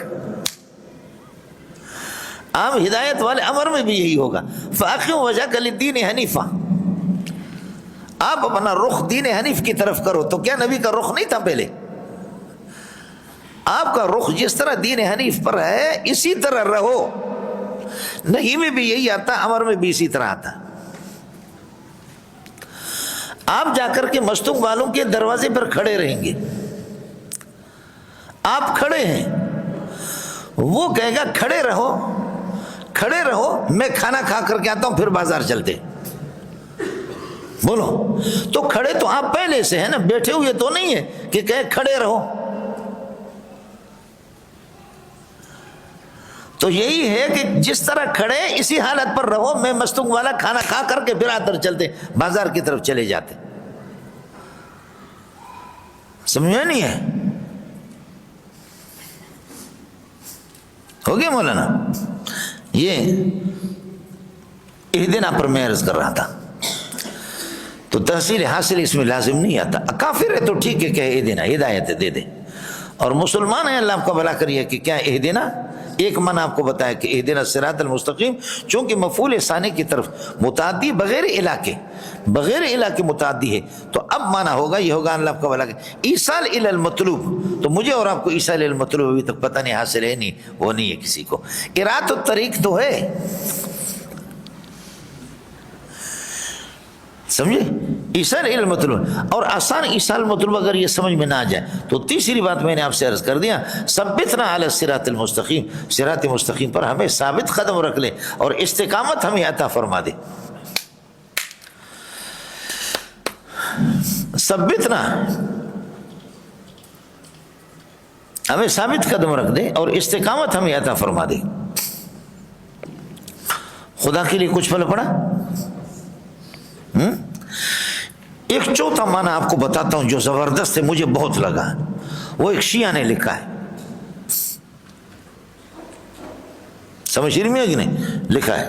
[SPEAKER 1] عام ہدایت والے امر میں بھی یہی ہوگا, فاقم وجہک للدین حنیفا, آپ اپنا رخ دین حنیف کی طرف کرو. تو کیا نبی کا رخ نہیں تھا پہلے؟ آپ کا رخ جس طرح دین حنیف پر ہے اسی طرح رہو. نہیں میں بھی یہی آتا, امر میں بھی اسی طرح آتا. آپ جا کر کے مستنگ والوں کے دروازے پر کھڑے رہیں گے, آپ کھڑے ہیں, وہ کہے گا کھڑے رہو, کھڑے رہو, میں کھانا کھا کر کے آتا ہوں, پھر بازار چلتے. بولو تو کھڑے تو آپ پہلے سے ہیں نا, بیٹھے ہوئے تو نہیں ہے کہ کہے کھڑے رہو. تو یہی ہے کہ جس طرح کھڑے اسی حالت پر رہو. میں مستنگ والا کھانا کھا کر کے پھر آدر چلتے, بازار کی طرف چلے جاتے. سمجھے نہیں ہے؟ ہو گیا مولانا؟ یہ اہدنا پر میں عرض کر رہا تھا. تو تحصیل حاصل اس میں لازم نہیں آتا. کافر ہے تو ٹھیک ہے کہ اہدنا, ہدایت دے دے. اور مسلمان ہیں, اللہ آپ کا بھلا کریے کہ کیا اہدنا, ایک معنی آپ کو بتایا کہ اہدنا الصراط المستقیم, چونکہ مفعول ثانی کی طرف متعدی بغیر علاقے, بغیر علاقے متعدی ہے. تو اب معنی ہوگا یہ ہوگا, اللہ آپ کا بھلا کرے, ایصال الی المطلوب. تو مجھے اور آپ کو ایصال الی المطلوب ابھی تک پتہ نہیں, حاصل ہے نہیں, وہ نہیں ہے کسی کو. ارات الطریق تو ہے, سمجھے, ایصال الی المطلوب. اور آسان ایصال المطلوب اگر یہ سمجھ میں نہ آ جائے تو تیسری بات میں نے آپ سے عرض کر دیا, ثبتنا علی الصراط المستقیم, صراط مستقیم پر ہمیں ثابت قدم رکھ لے اور استقامت ہمیں عطا فرما دے. ثبتنا, ہمیں ثابت قدم رکھ دے اور استقامت ہمیں عطا فرما دے. خدا کے لیے کچھ پل پڑا. ایک چوتھا معنی آپ کو بتاتا ہوں جو زبردست ہے, مجھے بہت لگا. وہ ایک شیعہ نے لکھا ہے, سمجھ رہی میں کہ نہیں, لکھا ہے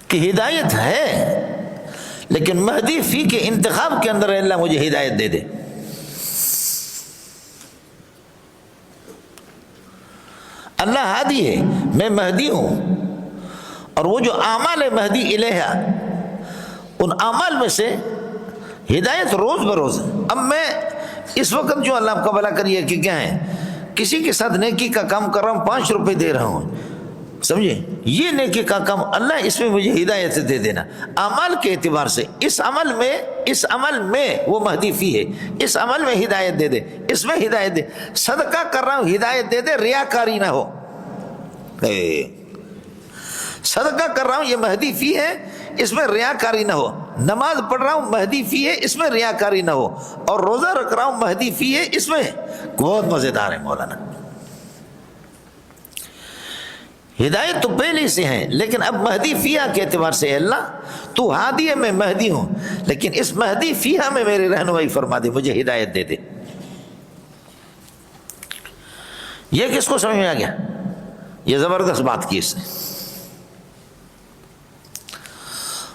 [SPEAKER 1] کہ ہدایت ہے لیکن مہدی فی کے انتخاب کے اندر اللہ مجھے ہدایت دے دے. اللہ ہادی ہے, میں مہدی ہوں, اور وہ جو اعمال مہدی الیہا, ان اعمال میں سے ہدایت روز بروز. اب میں اس وقت جو اللہ آپ کا بھلا کریے کہ کیا ہے, کسی کے ساتھ نیکی کا کام کر رہا ہوں, 5 روپے دے رہا ہوں, سمجھے, یہ نیکی کا کام اللہ اس میں مجھے ہدایت دے دینا. اعمال کے اعتبار سے اس عمل میں وہ مہدی فی ہے, اس عمل میں ہدایت دے دے, اس میں ہدایت دے. صدقہ کر رہا ہوں, ہدایت دے دے, ریاکاری نہ ہو. صدقہ کر رہا ہوں یہ مہدی فی ہے، اس میں ریاکاری نہ ہو، نماز پڑھ رہا ہوں مہدی فی ہے، اس میں ریاکاری نہ ہو، اور روزہ رکھ رہا ہوں مہدی فی ہے، اس میں بہت مزیدار ہے مولانا۔ ہدایت تو پہلے سے ہے، لیکن اب مہدی فیہا کے اعتبار سے، اللہ تو ہادی ہے، میں مہدی ہوں، لیکن اس مہدی فیہا میں میری رہنمائی فرما دے، مجھے ہدایت دے دے۔ یہ کس کو سمجھ میں آ گیا؟ یہ زبردست بات کی اس نے۔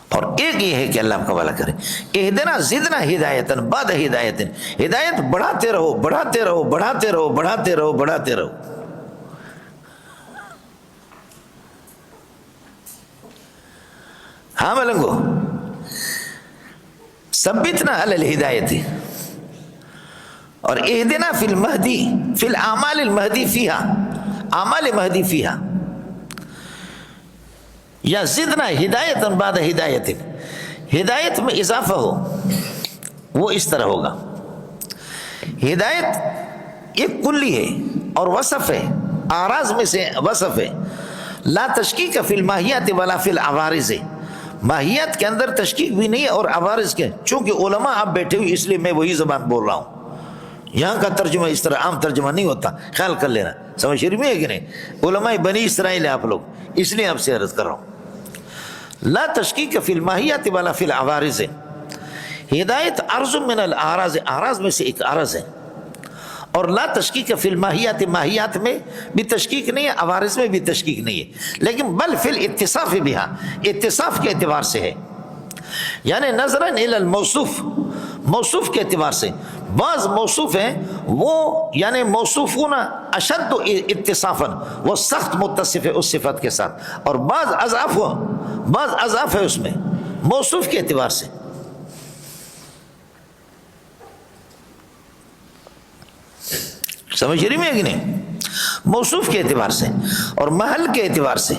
[SPEAKER 1] اور ایک یہ ہے کہ اللہ آپ کا بھلا کرے، اہدنا زدنا ہدایتن بعد ہدایتن، ہدایت بڑھاتے رہو بڑھاتے رہو بڑھاتے رہو بڑھاتے رہو بڑھاتے رہو۔ ہاں ملنگو، ثبتنا علی الہدایت، اور اہدنا فی المہدی فی الاعمال المہدی فیہا، اعمال مہدی فیہا، یا زدنا ہدایتن بعد ہدایتن، ہدایت میں اضافہ ہو، وہ اس طرح ہوگا۔ ہدایت ایک کلی ہے اور وصف ہے، اعراض میں سے وصف ہے، لا تشکیک فی الماہیات ولا فی العوارض، ماہیت کے اندر تشکیک بھی نہیں ہے اور عوارض کے، چونکہ علماء آپ بیٹھے ہوئے اس لیے میں وہی زبان بول رہا ہوں، یہاں کا ترجمہ اس طرح عام ترجمہ نہیں ہوتا، خیال کر لینا، سمجھ شریف میں ہے کہ نہیں؟ علماء بنی اسرائیل ہے آپ لوگ، اس لیے آپ سے عرض کر رہا ہوں۔ لا تشکیک فی الماہیات ولا فی العوارض، ہدایت عرض من الاعراض، اعراض میں سے ایک عرض ہے، اور لا تشکیک فی الماہیات، ماہیات میں بھی تشکیک نہیں ہے، عوارض میں بھی تشکیک نہیں ہے، لیکن بل فی الاتصاف بہا، اتصاف کے اعتبار سے ہے، یعنی نظراً الی الموصوف، موصوف کے اعتبار سے، بعض موصوف ہیں وہ یعنی موصوفون اشد اتصافاً، وہ سخت متصف ہے اس صفت کے ساتھ، اور بعض اضاف ہے اس میں موصوف کے اعتبار سے۔ سمجھ رہی میں ہے کہ نہیں؟ موصوف کے اعتبار سے اور محل کے اعتبار سے،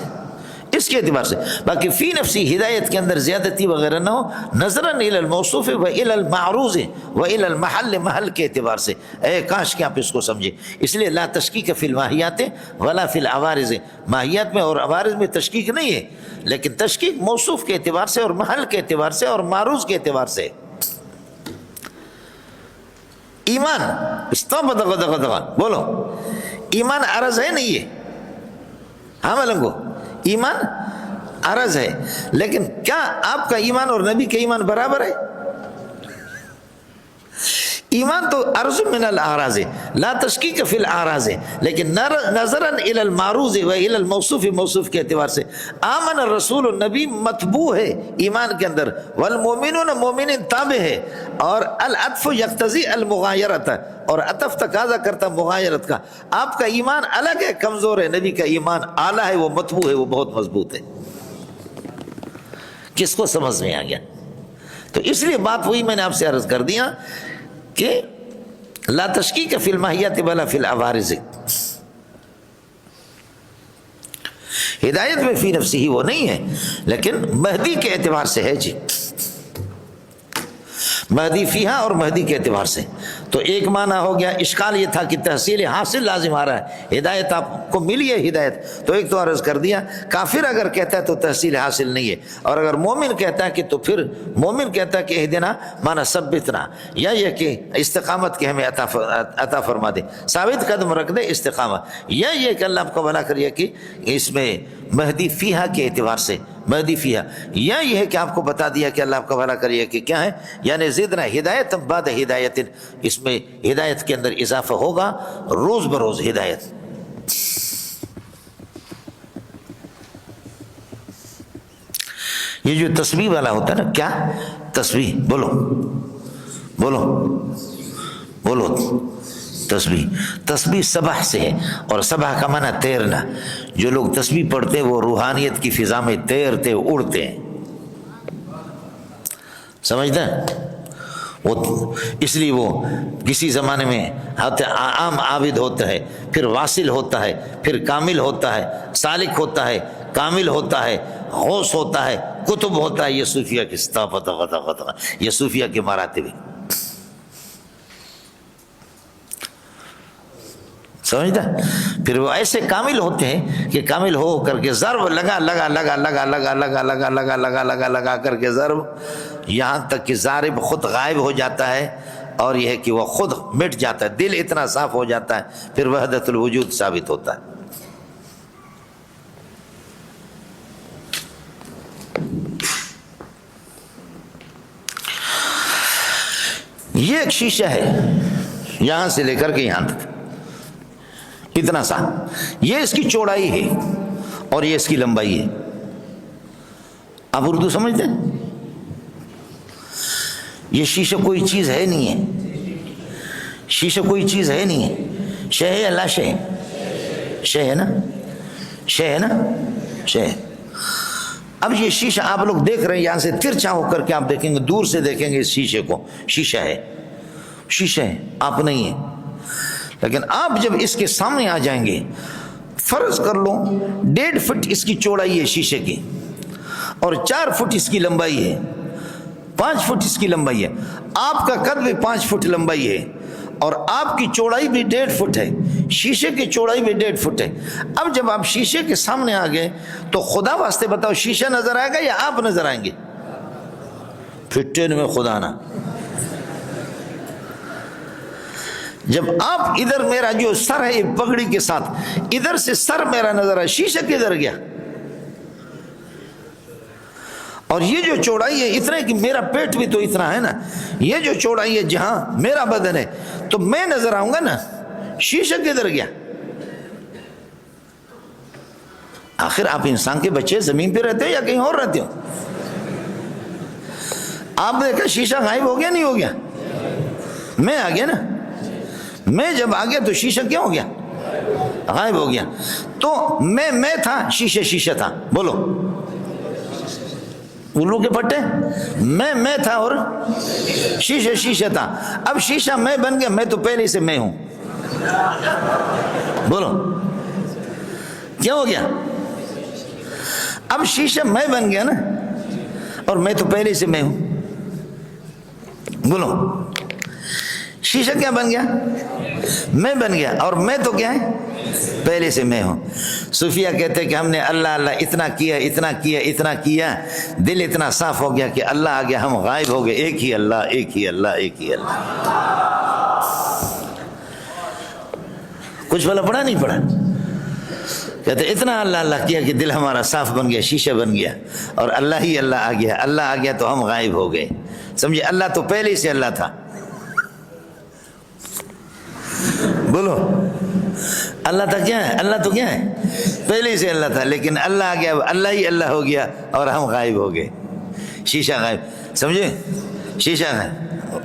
[SPEAKER 1] اس کے اعتبار سے، باقی فی نفسی ہدایت کے اندر زیادتی وغیرہ نہ ہو، نظراً الی الموصوف و الی المعروض و الی المحل، محل کے اعتبار سے، اے کاش کہ آپ اس کو سمجھے، اس لیے لا تشکیک فی الماہیات ولا فی العوارض، ماہیات میں اور عوارض میں تشکیک نہیں ہے، لیکن تشکیک موصوف کے اعتبار سے اور محل کے اعتبار سے اور معروض کے اعتبار سے۔ ایمان بولو، ایمان عرض ہے نہیں ہے؟ ہاں ملنگو، ایمان عرض ہے، لیکن کیا آپ کا ایمان اور نبی کا ایمان برابر ہے؟ ایمان تو عرض من الاعراض، لا تشکیک فی الاعراض، لیکن نظراً الی المعروض و الی الموصوف، موصوف کے اعتبار سے۔ آمن الرسول، نبی متبوع ہے ایمان کے اندر، والمومنون، مومنین تابع ہے، اور العطف یقتضی المغایرت، اور عطف تقاضا کرتا مغایرت کا۔ آپ کا ایمان الگ ہے، کمزور ہے، نبی کا ایمان اعلیٰ ہے، وہ متبوع ہے، وہ بہت مضبوط ہے۔ کس کو سمجھ میں آ گیا؟ تو اس لیے بات وہی میں نے آپ سے عرض کر دیا کہ لا تشکیک فی الماہیات ولا فی العوارض، ہدایت میں فی نفسی ہی وہ نہیں ہے، لیکن مہدی کے اعتبار سے ہے جی، مہدی فیہا اور مہدی کے اعتبار سے۔ تو ایک معنی ہو گیا، اشکال یہ تھا کہ تحصیل حاصل لازم آ رہا ہے، ہدایت آپ کو ملی ہے ہدایت، تو ایک تو عرض کر دیا، کافر اگر کہتا ہے تو تحصیل حاصل نہیں ہے، اور اگر مومن کہتا ہے کہ تو پھر مومن کہتا ہے کہ اہدنا معنی ثبتنا، یا یہ کہ استقامت کے ہمیں عطا فرما دے، ثابت قدم رکھ دے استقامت، یا یہ کہ اللہ آپ کو بھلا کریے کہ اس میں مہدی فیہا کے اعتبار سے، مہدی فیہا، یا یہ ہے کہ آپ کو بتا دیا کہ اللہ آپ کا بھلا کریے کہ کیا ہے، یعنی زدنا ہدایت بعد ہدایت، اس میں ہدایت کے اندر اضافہ ہوگا روز بروز ہدایت۔ یہ جو تسبیح والا ہوتا ہے نا، کیا تسبیح، بولو بولو بولو، تسبیح سبح سے ہے، اور سبح کا معنی تیرنا، جو لوگ تسبیح پڑھتے ہیں وہ روحانیت کی فضا میں تیرتے اڑتے ہیں، سمجھتے ہیں؟ وہ اس لیے وہ کسی زمانے میں عام عابد ہوتا ہے، پھر واصل ہوتا ہے، پھر کامل ہوتا ہے، سالک ہوتا ہے، کامل ہوتا ہے، غوث ہوتا ہے، قطب ہوتا ہے، یہ صوفیہ کی یہ صوفیہ کے مراتب ہیں، سمجھتا؟ پھر وہ ایسے کامل ہوتے ہیں کہ کامل ہو کر کے ضرب لگا لگا لگا لگا لگا لگا لگا لگا لگا لگا لگا کر کے ضرب، یہاں تک کہ ضارب خود غائب ہو جاتا ہے، اور یہ ہے کہ وہ خود مٹ جاتا ہے، دل اتنا صاف ہو جاتا ہے، پھر وحدت الوجود ثابت ہوتا ہے۔ یہ ایک شیشہ ہے، یہاں سے لے کر کے یہاں تک اتنا سا، یہ اس کی چوڑائی ہے اور یہ اس کی لمبائی ہے۔ آپ اردو سمجھتے ہیں؟ یہ شیشہ کوئی چیز ہے نہیں ہے، شیشہ کوئی چیز ہے نہیں ہے، شے ہے یا لا شے؟ شے ہے نا، شے ہے نا، شے ہے۔ اب یہ شیشہ آپ لوگ دیکھ رہے ہیں، یہاں سے ترچھا ہو کر کے آپ دیکھیں گے، دور سے دیکھیں گے اس شیشے کو، شیشہ ہے، شیشہ ہے، آپ نہیں ہے۔ لیکن آپ جب اس کے سامنے آ جائیں گے، فرض کر لو 1.5 فٹ اس کی چوڑائی ہے شیشے کی، اور 4 فٹ اس کی لمبائی ہے، 5 فٹ اس کی لمبائی ہے، آپ کا قد بھی 5 فٹ لمبائی ہے، اور آپ کی چوڑائی بھی 1.5 فٹ ہے، شیشے کی چوڑائی بھی 1.5 فٹ ہے۔ اب جب آپ شیشے کے سامنے آ گئے تو خدا واسطے بتاؤ، شیشہ نظر آئے گا یا آپ نظر آئیں گے؟ پھٹن میں خدا نہ۔ جب آپ ادھر، میرا جو سر ہے پگڑی کے ساتھ، ادھر سے سر میرا نظر آئے، شیشہ کدھر گیا؟ اور یہ جو چوڑائی ہے اتنا کہ میرا پیٹ بھی تو اتنا ہے نا، یہ جو چوڑائی ہے جہاں میرا بدن ہے تو میں نظر آؤں گا نا، شیشہ کدھر گیا؟ آخر آپ انسان کے بچے زمین پہ رہتے ہو یا کہیں اور رہتے ہو؟ آپ دیکھا شیشہ غائب ہو گیا نہیں ہو گیا؟ میں آ گیا نا، میں جب آ گیا تو شیشہ کیا ہو گیا؟ غائب ہو گیا۔ تو میں تھا، شیشہ شیشہ تھا، بولو الو کے پٹے، میں تھا اور شیشہ شیشہ تھا۔ اب شیشہ میں بن گیا، میں تو پہلے سے میں ہوں، بولو کیا ہو گیا؟ اب شیشہ میں بن گیا نا، اور میں تو پہلے سے میں ہوں، بولو شیشہ کیا بن گیا؟ میں بن گیا، اور میں تو کیا ہے؟ پہلے سے میں ہوں۔ صوفیہ کہتے ہیں کہ ہم نے اللہ اللہ اتنا کیا اتنا کیا اتنا کیا، دل اتنا صاف ہو گیا کہ اللہ آ گیا، ہم غائب ہو گئے، ایک ہی اللہ، ایک ہی اللہ، ایک ہی اللہ۔ کچھ بھلا پڑا نہیں پڑا؟ کہتے اتنا اللہ اللہ کیا کہ دل ہمارا صاف بن گیا، شیشہ بن گیا، اور اللہ ہی اللہ آ گیا، اللہ آ گیا تو ہم غائب ہو گئے۔ سمجھے؟ اللہ تو پہلے سے اللہ تھا، بولو اللہ تھا کیا ہے؟ اللہ تو کیا ہے؟ پہلے سے اللہ تھا، لیکن اللہ آ گیا، اللہ ہی اللہ ہو گیا اور ہم غائب ہو گئے، شیشہ غائب، سمجھے؟ شیشہ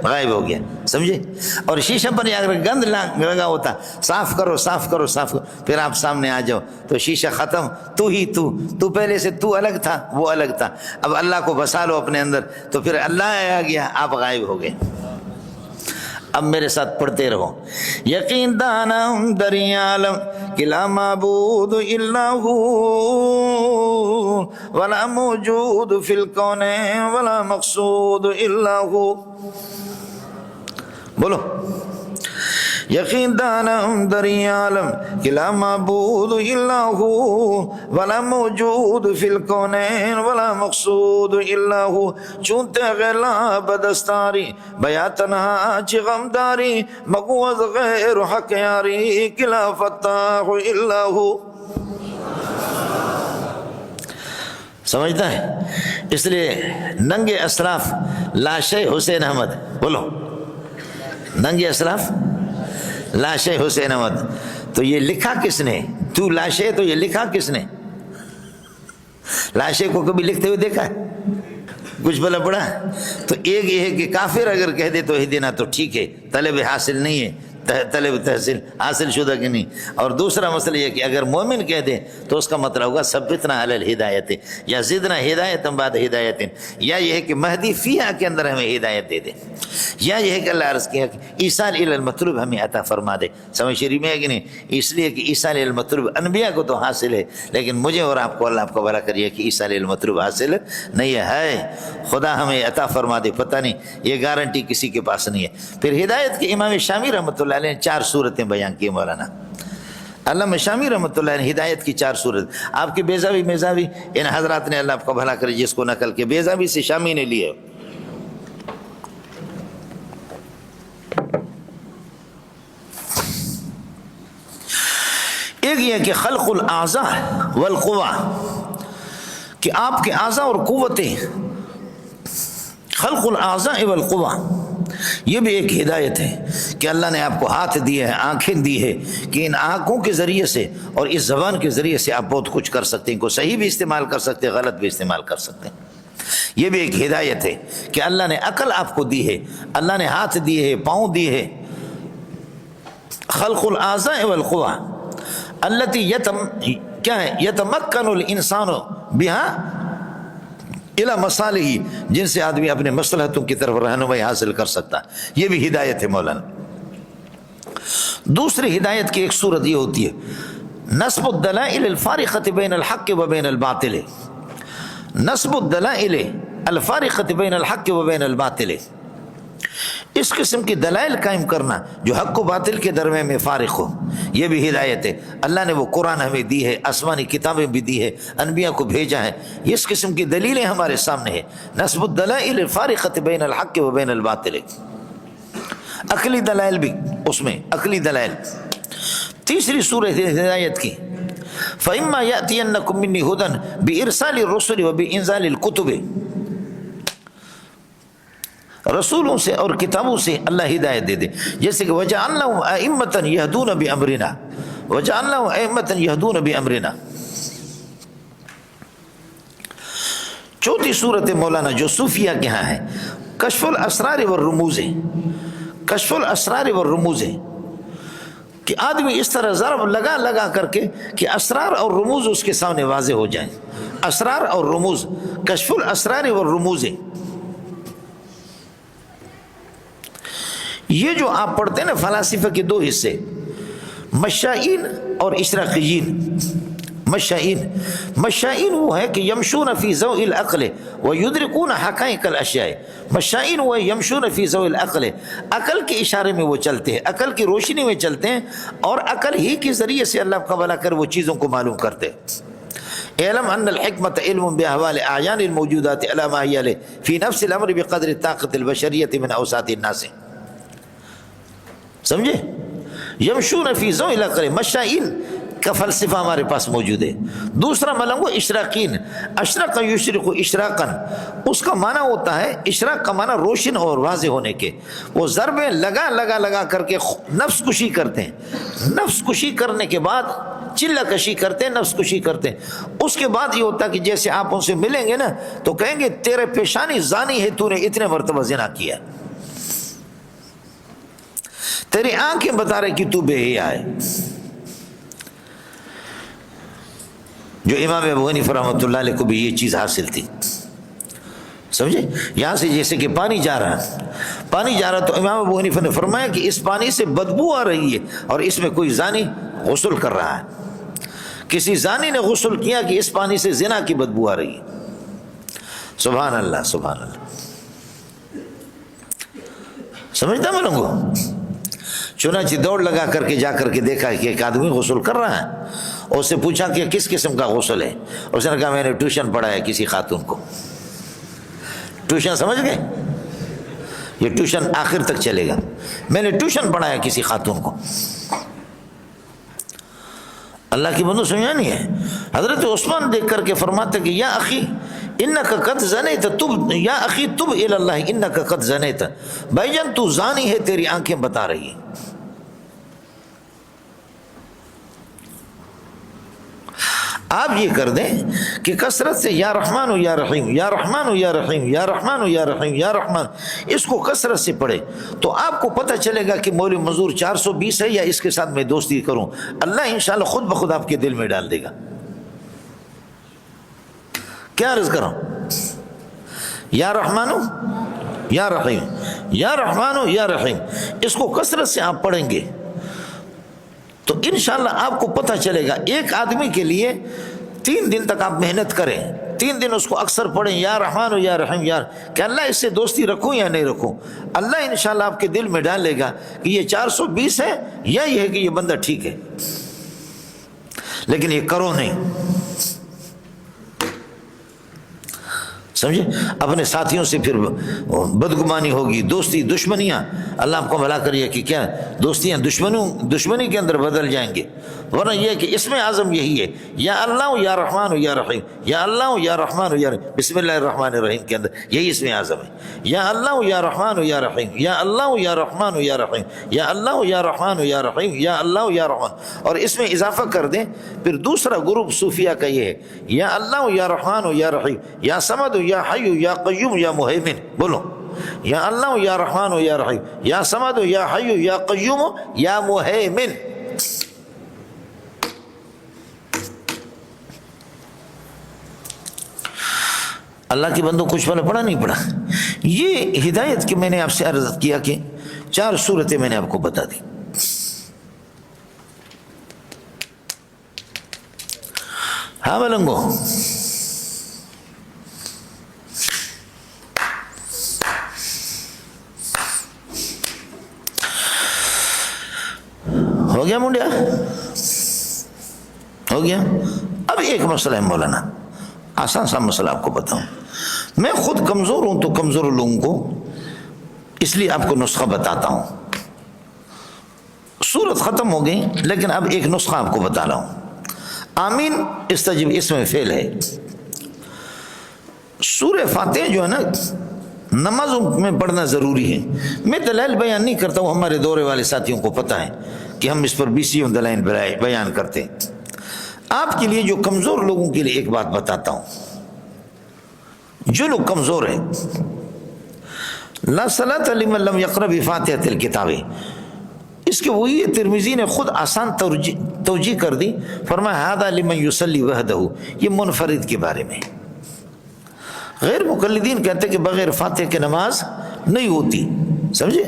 [SPEAKER 1] غائب ہو گیا، سمجھے؟ اور شیشہ پر اگر گند لگا ہوتا، صاف کرو صاف کرو صاف کرو، پھر آپ سامنے آ جاؤ تو شیشہ ختم، تو ہی تو پہلے سے تو الگ تھا، وہ الگ تھا، اب اللہ کو بسا لو اپنے اندر تو پھر اللہ آ گیا، آپ غائب ہو گئے۔ اب میرے ساتھ پڑھتے رہو۔ یقین دانم دریا عالم کہ لا معبود الا ہو ولا موجود فی الکون ولا مقصود الا ہو، بولو یقین دانم دریا عالم کہ لا معبود الا ہو ولا موجود فی الکون ولا مقصود الا ہو، چونتے غیلا بدستاری بیا تنہا چی غمداری مگو از غیر حق یاری کہ لا فتاح الا ہو۔ سمجھتا ہے؟ اس لیے ننگے اسلاف لاشے حسین احمد، بولو ننگے اسلاف لاشے حسین احمد، تو یہ لکھا کس نے؟ تو لاشے، تو یہ لکھا کس نے؟ لاشے کو کبھی لکھتے ہوئے دیکھا ہے؟ کچھ بلا پڑا؟ تو ایک یہ ہے کہ کافر اگر کہہ دے تو ہی دینا تو ٹھیک ہے، طلب حاصل نہیں ہے، طلب تحصیل حاصل شدہ کی نہیں۔ اور دوسرا مسئلہ یہ کہ اگر مومن کہہ دے تو اس کا مطلب ہوگا ثبتنا علی الہدایت، یا زدنا ہدایت بعد ہدایت، یا یہ ہے کہ مہدی فیہا کے اندر ہمیں ہدایت دے دے، یا یہ ہے کہ اللہ عرض کیا کہ ایصال الی المطلوب ہمیں عطا فرما دے۔ سمجھ شریف میں ہے کہ نہیں؟ اس لیے کہ ایصال الی المطلوب انبیاء کو تو حاصل ہے، لیکن مجھے اور آپ کو اللہ آپ کو بھلا کریے کہ ایصال الی المطلوب حاصل نہیں ہے، خدا ہمیں عطا فرما دے، پتہ نہیں، یہ گارنٹی کسی کے پاس نہیں ہے۔ پھر ہدایت کے امام شامی رحمۃ اللہ علیہ نے 4 صورتیں بیان کی مولانا، علامہ شامی رحمۃ اللہ علیہ ہدایت کی 4 صورت، آپ کے بیضاوی میزاوی ان حضرات نے، اللہ آپ کو بھلا کرے جس کو نقل کے، بیضاوی سے شامی نے لیے۔ ایک یہ کہ خلق الاعضاء والقوا، کہ آپ کے اعضاء اور قوتیں، خلق الاعضاء والقوا، یہ بھی ایک ہدایت ہے کہ اللہ نے آپ کو ہاتھ دیے ہیں، آنکھیں دی ہے، کہ ان آنکھوں کے ذریعے سے اور اس زبان کے ذریعے سے آپ بہت کچھ کر سکتے ہیں، کو صحیح بھی استعمال کر سکتے ہیں، غلط بھی استعمال کر سکتے ہیں۔ یہ بھی ایک ہدایت ہے کہ اللہ نے عقل آپ کو دی ہے، اللہ نے ہاتھ دیے ہے، پاؤں دیے ہے۔ خلق الاعضاء والقوا التي يتمكن الانسان بها الى مصالحه، جن سے آدمی اپنے مصلحتوں کی طرف رہنمائی حاصل کر سکتا ہے، یہ بھی ہدایت ہے مولانا۔ دوسری ہدایت کی ایک صورت یہ ہوتی ہے نصب الدلائل الفارقة بین الحق و بین الباطل، نصب الدلائل الفارقة بین الحق و بین الباطل، اس قسم کی دلائل قائم کرنا جو حق و باطل کے درمیان میں فارق ہو، یہ بھی ہدایت ہے۔ اللہ نے وہ قرآن ہمیں دی ہے، آسمانی کتابیں بھی دی ہے، انبیاء کو بھیجا ہے، اس قسم کی دلیلیں ہمارے سامنے ہیں۔ نصب الدلائل الفارقة بین الحق و بین الباطل، عقلی دلائل بھی اس میں، عقلی دلائل۔ تیسری صورت ہدایت کی فَإِمَّا يَأْتِيَنَّكُم مِّنِّي هُدًى بِإِرْسَالِ الرُّسُلِ وَبِإِنزَالِ الْكُتُبِ، رسولوں سے اور کتابوں سے اللہ ہدایت دے دے، جیسے کہ وَجَعَلْنَاهُمْ أَئِمَّةً يَهْدُونَ بِأَمْرِنَا، وَجَعَلْنَاهُمْ أَئِمَّةً يَهْدُونَ بِأَمْرِنَا۔ چوتھی صورت مولانا جو صوفیہ کے ہاں ہے کشف الاسرار والرموز، کشف الاسرار والرموز، کہ آدمی اس طرح ضرب لگا لگا کر کے کہ اسرار اور رموز اس کے سامنے واضح ہو جائیں، اسرار اور رموز، کشف الاسرار والرموز۔ یہ جو آپ پڑھتے ہیں نا فلاسفہ کے 2 حصے، مشائین اور اشراقیین۔ مشائین وہ ہے کہ یمشون فی ضوء العقل ویدرکون حقائق الاشیاء، مشائین وہ ہے یمشون فی ضوء العقل، عقل کے اشارے میں وہ چلتے ہیں، عقل کی روشنی میں چلتے ہیں، اور عقل ہی کے ذریعے سے اللہ کا بھلا کر وہ چیزوں کو معلوم کرتے ہیں۔ اعلم ان الحکمت علم باحوال اعیان الموجودات علی ما هی علیہ فی نفس الامر بقدر طاقت البشریۃ من اوساط الناس، سمجھے؟ یمشون فی ضوء العقل، مشائین کا فلسفہ ہمارے پاس موجود ہے۔ دوسرا ملنگو اشراقین، اشرق یشرق اشراقا، اس کا معنی ہوتا ہے، اشراق کا معنی روشن اور واضح ہونے کے، وہ ضربیں لگا لگا لگا کر کے نفس کشی کرتے ہیں، نفس کشی کرنے کے بعد چلہ کشی کرتے ہیں، نفس کشی کرتے ہیں، اس کے بعد یہ ہوتا ہے کہ جیسے آپ ان سے ملیں گے نا تو کہیں گے تیرے پیشانی زانی ہے، تو نے اتنے مرتبہ زنا کیا، تیری آنکھیں بتا رہے کہ تو بے حیا ہے۔ جو امام ابو حنیفہ رحمۃ اللہ علیہ کو بھی یہ چیز حاصل تھی، سمجھے؟ یہاں سے جیسے کہ پانی جا رہا ہے، پانی جا رہا تو امام ابو حنیفہ نے فرمایا کہ اس پانی سے بدبو آ رہی ہے اور اس میں کوئی زانی غسل کر رہا ہے، کسی زانی نے غسل کیا کہ اس پانی سے زنا کی بدبو آ رہی ہے۔ سبحان اللہ، سبحان اللہ، سمجھتا میں لوگوں؟ چنانچہ دوڑ لگا کر کے جا کر کے دیکھا کہ ایک آدمی غسل کر رہا ہے، اور اس سے پوچھا کہ کس قسم کا غسل ہے، اس نے کہا میں نے ٹیوشن پڑھایا کسی خاتون کو۔ ٹیوشن سمجھ گئے؟ یہ ٹیوشن آخر تک چلے گا، میں نے ٹیوشن پڑھایا کسی خاتون کو۔ اللہ کی بندو سمجھا نہیں ہے؟ حضرت عثمان دیکھ کر کے فرماتے کہ یا اخی انک قد زنیت، تب یا اخی تب الی اللہ انک قد زنیت، بھائی جان تو زانی ہے، تیری آنکھیں بتا رہی ہیں۔ آپ یہ کر دیں کہ کثرت سے یا رحمان و یا رحیم، یا رحمان و یا رحیم، یا رحمان و یا رحیم، یا رحمان، اس کو کثرت سے پڑھے تو آپ کو پتہ چلے گا کہ مولوی منظور 420 ہے یا اس کے ساتھ میں دوستی کروں، اللہ انشاءاللہ خود بخود آپ کے دل میں ڈال دے گا۔ کیا عرض کروں؟ یا رحمان و یا رحیم، یا رحمان و یا رحیم، اس کو کثرت سے آپ پڑھیں گے تو انشاءاللہ آپ کو پتہ چلے گا۔ ایک آدمی کے لیے 3 دن تک آپ محنت کریں، 3 دن اس کو اکثر پڑھیں، یا رحمان و یا رحیم، یا کہ اللہ اس سے دوستی رکھوں یا نہیں رکھوں، اللہ انشاءاللہ آپ کے دل میں ڈال لے گا کہ یہ 420 ہے یا یہ ہے کہ یہ بندہ ٹھیک ہے۔ لیکن یہ کرو نہیں. سمجھے؟ اپنے ساتھیوں سے پھر بدگمانی ہوگی، دوستی دشمنیاں. اللہ آپ کو بھلا کریے کہ کیا دوستیاں دشمنی کے اندر بدل جائیں گے. ورنہ یہ کہ اسم اعظم یہی ہے، یا اللہ یا رحمان یا رحیم، یا اللہ یا رحمان یا رحیم. بسم اللہ الرحمن الرحیم کے اندر یہی اسم اعظم ہے، یا اللہ یا رحمان یا رحیم، یا اللہ یا رحمان یا رحیم، یا اللہ یا رحمان یا رحیم، یا اللہ یا رحمان. اور اس میں اضافہ کر دیں. پھر دوسرا گروپ صوفیہ کا یہ ہے، یا اللہ یا رحمان یا رحیم، یا صمد یا حی یا قیوم یا مہیمن. بولو، یا اللہ یا رحمان یا رحیم، یا صمد یا حی یا قیوم یا مہیمن. اللہ کے بندوں کچھ پڑھا نہیں پڑھا. یہ ہدایت کی میں نے آپ سے عرض کیا کہ 4 صورتیں میں نے آپ کو بتا دی. ہاں ملنگو، ہو گیا منڈیا؟ ہو گیا. اب ایک مسئلہ ہے مولانا، آسان سا مسئلہ آپ کو بتاؤں. میں خود کمزور ہوں تو کمزور لوگوں کو اس لیے آپ کو نسخہ بتاتا ہوں. سورت ختم ہو گئی لیکن اب ایک نسخہ آپ کو بتا رہا ہوں. آمین استجب اس میں فعل ہے. سورہ فاتحہ جو ہے نا نمازوں میں پڑھنا ضروری ہے. میں دلائل بیان نہیں کرتا ہوں، ہمارے دورے والے ساتھیوں کو پتہ ہے کہ ہم اس پر 20 دلائل بیان کرتے ہیں. آپ کے لیے جو کمزور لوگوں کے لیے ایک بات بتاتا ہوں. جو لوگ کمزور ہیں، لا صلاۃ لمن لم یقرأ بفاتحۃ الکتاب، اس کے وہی ترمذی نے خود آسان توجیہ کر دی. فرمایا ھذا لمن یصلی وحدہ، یہ منفرد کے بارے میں. غیر مقلدین کہتے کہ بغیر فاتحہ کے نماز نہیں ہوتی. سمجھے؟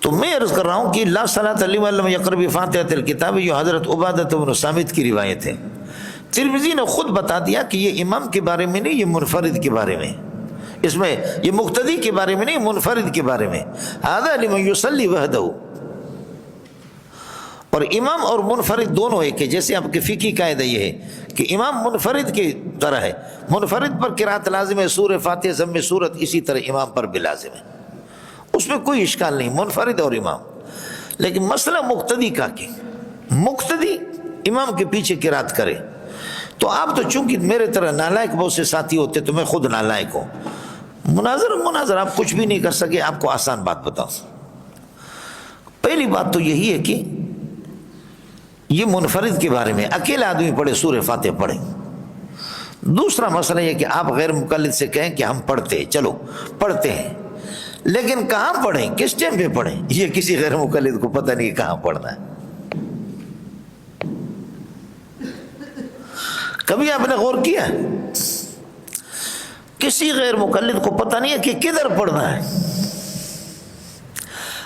[SPEAKER 1] تو میں عرض کر رہا ہوں کہ لا صلاۃ لمن لم یقرأ بفاتحۃ الکتاب، یہ حضرت عبادۃ بن صامت کی روایت ہے. ترمذی نے خود بتا دیا کہ یہ امام کے بارے میں نہیں، یہ منفرد کے بارے میں. اس میں یہ مقتدی کے بارے میں نہیں، منفرد کے بارے میں. ھذا لمن یصلی وحدہ. اور امام اور منفرد دونوں ہے کہ جیسے آپ کے فقہی قاعدہ یہ ہے کہ امام منفرد کی طرح ہے. منفرد پر قرات لازم ہے، سورہ فاتحہ ضم سورت، اسی طرح امام پر بھی لازم ہے. اس میں کوئی اشکال نہیں، منفرد اور امام. لیکن مسئلہ مقتدی کا کہ مقتدی امام کے پیچھے قرات کرے. تو آپ تو چونکہ میرے طرح نالائق بہت سے ساتھی ہوتے تو میں خود نالائق ہوں. مناظر آپ کچھ بھی نہیں کر سکے. آپ کو آسان بات بتاؤں. پہلی بات تو یہی ہے کہ یہ منفرد کے بارے میں اکیلا آدمی پڑھے سورہ فاتحہ پڑھے. دوسرا مسئلہ یہ کہ آپ غیر مقلد سے کہیں کہ ہم پڑھتے ہیں، چلو پڑھتے ہیں، لیکن کہاں پڑھیں، کس ٹائم پہ پڑھیں، یہ کسی غیر مقلد کو پتہ نہیں کہاں پڑھنا ہے. کبھی آپ نے غور کیا؟ کسی غیر مقلد کو پتہ نہیں ہے کہ کدھر پڑھنا ہے.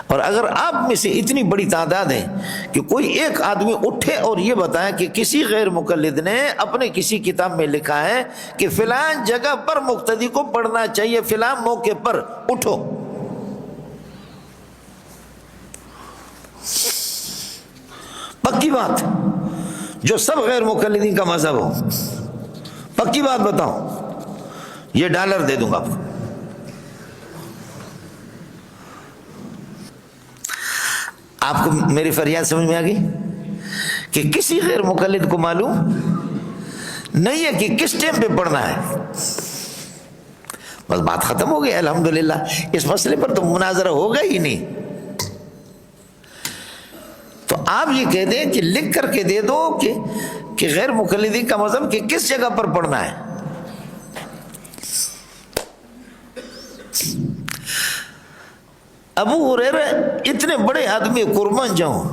[SPEAKER 1] اور اگر آپ میں سے اتنی بڑی تعداد ہے کہ کوئی ایک آدمی اٹھے اور یہ بتائے کہ کسی غیر مقلد نے اپنے کسی کتاب میں لکھا ہے کہ فلاں جگہ پر مقتدی کو پڑھنا چاہیے فلاں موقع پر، اٹھو. پکی بات جو سب غیر مقلدین کا مذہب ہو، پکی بات بتاؤ، یہ ڈالر دے دوں گا آپ کو. آپ کو میری فریاد سمجھ میں آ گئی کہ کسی غیر مقلد کو معلوم نہیں ہے کہ کس ٹائم پہ پڑھنا ہے. بس بات ختم ہو گئی الحمدللہ. اس مسئلے پر تو مناظرہ ہوگا ہی نہیں. تو آپ یہ کہہ دیں کہ لکھ کر کے دے دو کہ غیر مقلدین کا مذہب کہ کس جگہ پر پڑھنا ہے. ابو ہریرہ اتنے بڑے آدمی قربان جاؤں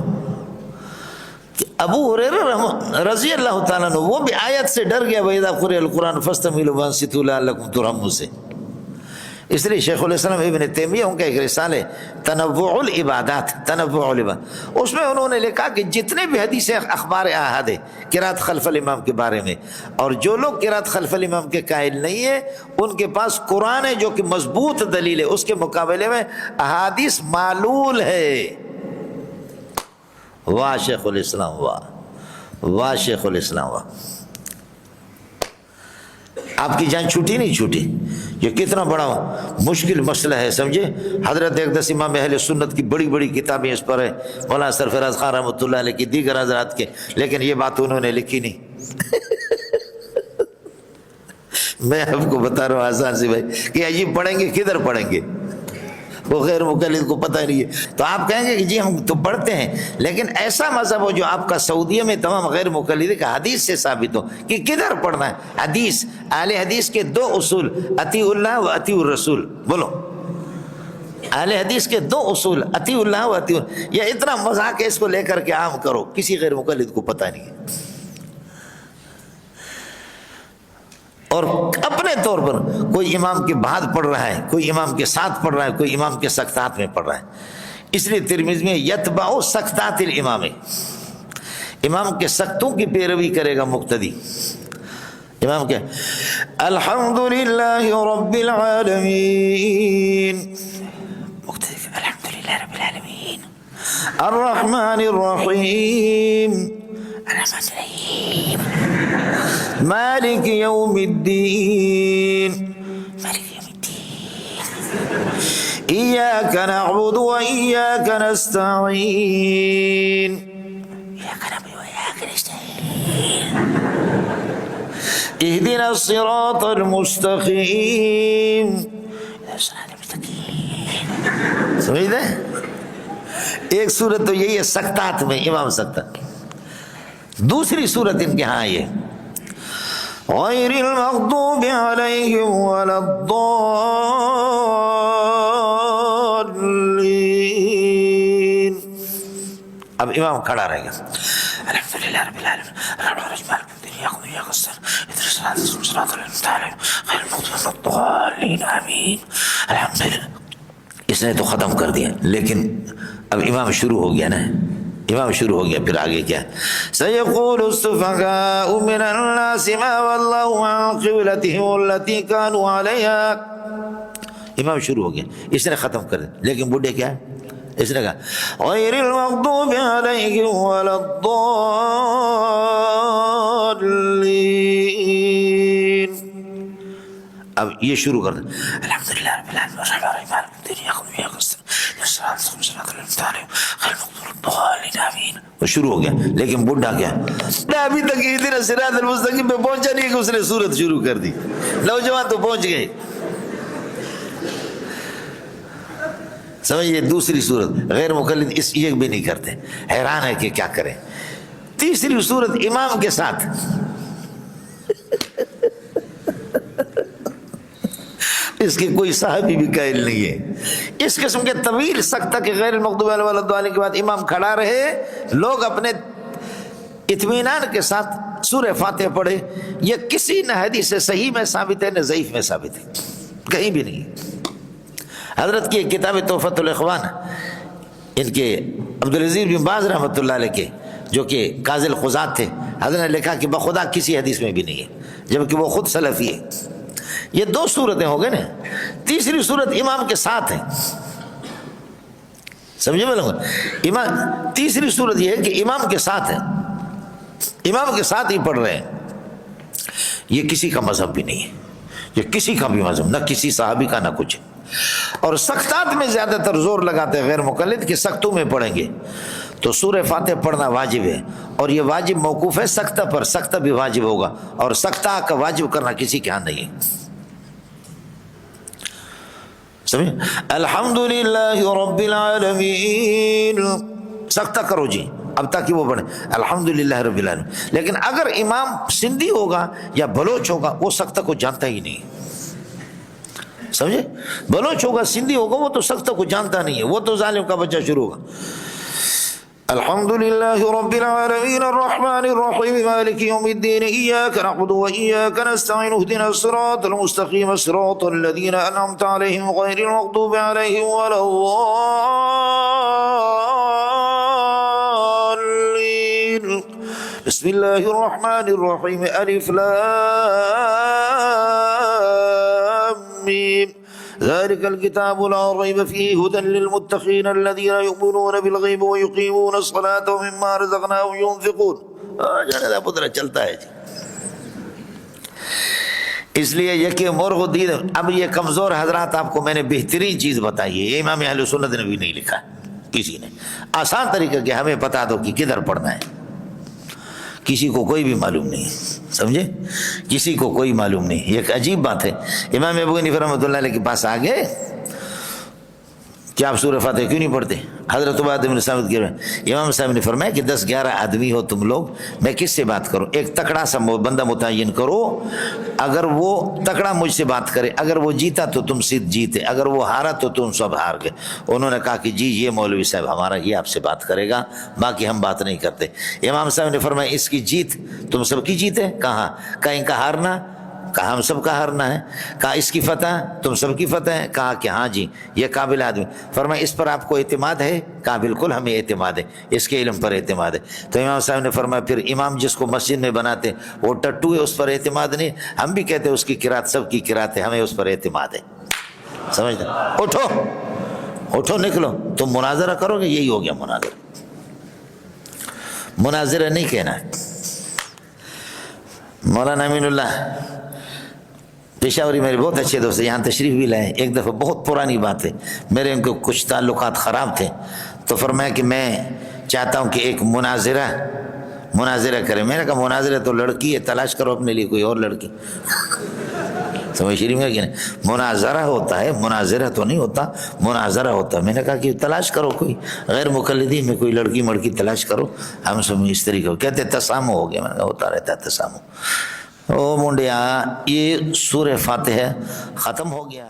[SPEAKER 1] کہ ابو ہریرہ رضی اللہ تعالیٰ عنہ وہ بھی آیت سے ڈر گیا وَإِذَا قُرِئَ الْقُرْآنُ فَاسْتَمِعُوا وَأَنصِتُوا لَعَلَّكُمْ تُرْحَمُونَ سے. اس لیے شیخ الاسلام ابن تیمیہ ان کا ایک رسالہ تنوع العبادات، اس میں انہوں نے لکھا کہ جتنے بھی حدیث اخبار احاد ہے قرات خلف الامام کے بارے میں، اور جو لوگ قرات خلف الامام کے قائل نہیں ہیں ان کے پاس قرآن ہے جو کہ مضبوط دلیل ہے، اس کے مقابلے میں احادیث معلول ہے. واہ شیخ الاسلام واہ، واہ شیخ الاسلام واہ. آپ کی جان چھوٹی نہیں چھوٹی. یہ کتنا بڑا مشکل مسئلہ ہے سمجھے. حضرت اقدس امام اہل سنت کی بڑی بڑی کتابیں اس پر ہے، مولانا سرفراز خان رحمۃ اللہ علیہ کی، دیگر حضرات کے، لیکن یہ بات انہوں نے لکھی نہیں. میں آپ کو بتا رہا ہوں آسان سے بھائی کہ عجیب پڑھیں گے کدھر پڑھیں گے، وہ غیر مقلد کو پتہ نہیں ہے. تو آپ کہیں گے کہ جی ہم تو پڑھتے ہیں، لیکن ایسا مذہب ہو جو آپ کا سعودیہ میں تمام غیر مقلد کا حدیث سے ثابت ہو کہ کدھر پڑھنا ہے. حدیث، اہل حدیث کے دو اصول، اطیع اللہ و اطیع الرسول. بولو، اہل حدیث کے دو اصول، اطیع اللہ و اطیع. یہ اتنا مذاق ہے، اس کو لے کر کے عام کرو، کسی غیر مقلد کو پتہ نہیں ہے. اور اپنے طور پر کوئی امام کے بعد پڑھ رہا ہے، کوئی امام کے ساتھ پڑھ رہا ہے، کوئی امام کے سکتات میں پڑھ رہا ہے. اس لیے ترمذی میں یتبع سکتات الامام، امام کے سکتوں کی پیروی کرے گا مقتدی. امام کے الحمدللہ رب العالمین، مقتدی الحمدللہ رب العالمین الرحمن الرحیم الرحمن الرحیم مالک یوم الدین مالک یوم الدین ایاک نعبد و ایاک نستعین ایاک نعبد و ایاک نستعین اهدنا الصراط المستقیم الصراط المستقیم. سمجھتے ہیں؟ ایک صورت تو یہی ہے سکتات میں امام سکتا. دوسری صورت ان کے ہاں یہ غیر المغضوب علیہم ولا الضالین. اب امام کھڑا رہے گا الحمدللہ رب العالمین الرحمن الرحیم مالک یوم الدین ایاک نعبد و ایاک نستعین اهدنا الصراط المستقیم غیر المغضوب علیہم ولا الضالین آمین. الحمدللہ. اس نے تو ختم کر دیا، لیکن اب امام شروع ہو گیا نا، امام شروع ہو گیا. پھر آگے کیا؟ سَيَقُولُ السُّفَهَاءُ مِنَ النَّاسِ مَا وَلَّهُمْ عَنْ قِبْلَتِهِمُ الَّتِي كَانُوا عَلَيْهَا. امام شروع ہو گیا، اس نے ختم کر دیا. لیکن بوڑھے کیا ہے؟ اس نے کہا غیر المغضوب علیہم ولا الضالین. اب یہ شروع کر دیں الحمدللہ رب العالمین الرحمن الرحیم مالک یوم الدین ایاک نعبد و ایاک نستعین اهدنا الصراط المستقیم غیر المغضوب الضالین آمین. وہ شروع ہو گیا. لیکن بڈھا کیا ابھی تک اہدنا الصراط المستقیم پہ پہنچا نہیں کہ اس نے سورت شروع کر دی. نوجوان تو پہنچ گئے. سمجھئے دوسری صورت غیر مقلد اس یہ بھی نہیں کرتے، حیران ہے کہ کیا کریں. تیسری صورت امام کے ساتھ اس کے کوئی صحابی بھی قائل نہیں ہے. اس قسم کے طویل سکتہ کے غیر المغضوب علیہم ولا الضالین کے بعد امام کھڑا رہے، لوگ اپنے اطمینان کے ساتھ سورہ فاتحہ پڑھے. یہ کسی نہ حدیث سے صحیح میں ثابت ہے نہ ضعیف میں ثابت ہے، کہیں بھی نہیں. حضرت کی ایک کتاب تحفۃ الاخوان، ان کے عبدالعزیز بن باز رحمۃ اللہ علیہ کے، جو کہ قاضی القضات تھے، حضرت نے لکھا کہ بخدا کسی حدیث میں بھی نہیں ہے، جبکہ وہ خود سلفی ہے. یہ دو صورتیں ہو گئے نا. تیسری صورت امام کے ساتھ ہے. سمجھے میں لوگ امام. تیسری صورت یہ ہے کہ امام کے ساتھ ہے، امام کے ساتھ ہی پڑھ رہے ہیں. یہ کسی کا مذہب بھی نہیں ہے، یہ کسی کا بھی مذہب، نہ کسی صحابی کا نہ کچھ. اور سختات میں زیادہ تر زور لگاتے ہیں غیر مقلد کہ سختوں میں پڑھیں گے تو سورہ فاتحہ پڑھنا واجب ہے، اور یہ واجب موقوف ہے سختہ پر. سختہ بھی واجب ہوگا، اور سختہ کا واجب کرنا کسی کے ہاں نہیں ہے. سمجھے؟ الحمدللہ رب العالمین سختہ کرو جی اب تک وہ پڑھے الحمدللہ رب العالمین. لیکن اگر امام سندھی ہوگا یا بلوچ ہوگا، وہ سختہ کو جانتا ہی نہیں. سمجھے؟ بلوچ ہوگا، سندھی ہوگا، وہ تو سختہ کو جانتا نہیں ہے، وہ تو ظالم کا بچہ شروع ہوگا. الحمدللہ رب العالمین الرحمن الرحیم مالک یوم الدین ایاک نعبد و ایاک نستعین اهدنا الصراط المستقیم صراط الذین انعمت علیہم غیر المغضوب علیہم ولا الضالین. بسم اللہ الرحمن الرحیم الف لام میم ذالک الکتاب لا ریب فیہ ھدی للمتقین الذین یؤمنون بالغیب ویقیمون الصلاۃ ومما رزقناہم ینفقون۔ جانے پتر چلتا ہے جی۔ اس لیے یکی مرغ دید۔ اب یہ کمزور حضرات آپ کو میں نے بہترین چیز بتائی ہے، امام اہل سنت نے بھی نہیں لکھا کسی نے، آسان طریقہ کہ ہمیں بتا دو کہ کدھر پڑھنا ہے، کسی کو کوئی بھی معلوم نہیں، سمجھے، کسی کو کوئی معلوم نہیں۔ یہ ایک عجیب بات ہے۔ امام ابو حنیفہ رحمۃ اللہ علیہ کے پاس آگے کیا آپ سورہ فاتحہ کیوں نہیں پڑھتے؟ حضرت عبادہ بن صامت کے امام صاحب نے فرمایا کہ 10-11 آدمی ہو تم لوگ، میں کس سے بات کروں؟ ایک تکڑا سا بندہ متعین کرو، اگر وہ تکڑا مجھ سے بات کرے، اگر وہ جیتا تو تم سیدھ جیتے، اگر وہ ہارا تو تم سب ہار گئے۔ انہوں نے کہا کہ جی یہ مولوی صاحب ہمارا، یہ آپ سے بات کرے گا، باقی ہم بات نہیں کرتے۔ امام صاحب نے فرمایا اس کی جیت تم سب کی جیت ہے؟ کہا ان کا ہارنا؟ کہا ہم سب کا ہارنا ہے۔ کہا اس کی فتح تم سب کی فتح ہے؟ کہا کہ ہاں جی یہ قابل آدمی۔ فرمایا اس پر آپ کو اعتماد ہے؟ کہا بالکل ہمیں اعتماد ہے، اس کے علم پر اعتماد ہے۔ تو امام صاحب نے فرمایا پھر امام جس کو مسجد میں بناتے وہ ٹٹو ہے، اس پر اعتماد نہیں؟ ہم بھی کہتے ہیں اس کی قرات سب کی قرات ہے، ہمیں اس پر اعتماد ہے۔ سمجھتے؟ اٹھو نکلو، تم مناظرہ کرو گے، یہی ہو گیا مناظرہ نہیں کہنا۔ مولانا امین اللہ پشاوری میرے بہت اچھے دوست یہاں تشریف بھی لائے۔ ایک دفعہ بہت پرانی بات ہے، میرے ان کو کچھ تعلقات خراب تھے، تو فرمایا کہ میں چاہتا ہوں کہ ایک مناظرہ کریں۔ میں نے کہا مناظرہ تو لڑکی ہے، تلاش کرو اپنے لیے کوئی اور لڑکی۔ سمجھ شریف میں کہ نہیں، مناظرہ ہوتا ہے، مناظرہ تو نہیں ہوتا، مناظرہ ہوتا ہے۔ میں نے کہا کہ تلاش کرو کوئی غیر مقلدین میں کوئی لڑکی مڑکی تلاش کرو، ہم سب اس طریقے کہتے تسامو ہو گیا۔ میں نے کہا ہوتا رہتا ہے تسامو۔ او منڈیا یہ سورہ فاتحہ ختم ہو گیا۔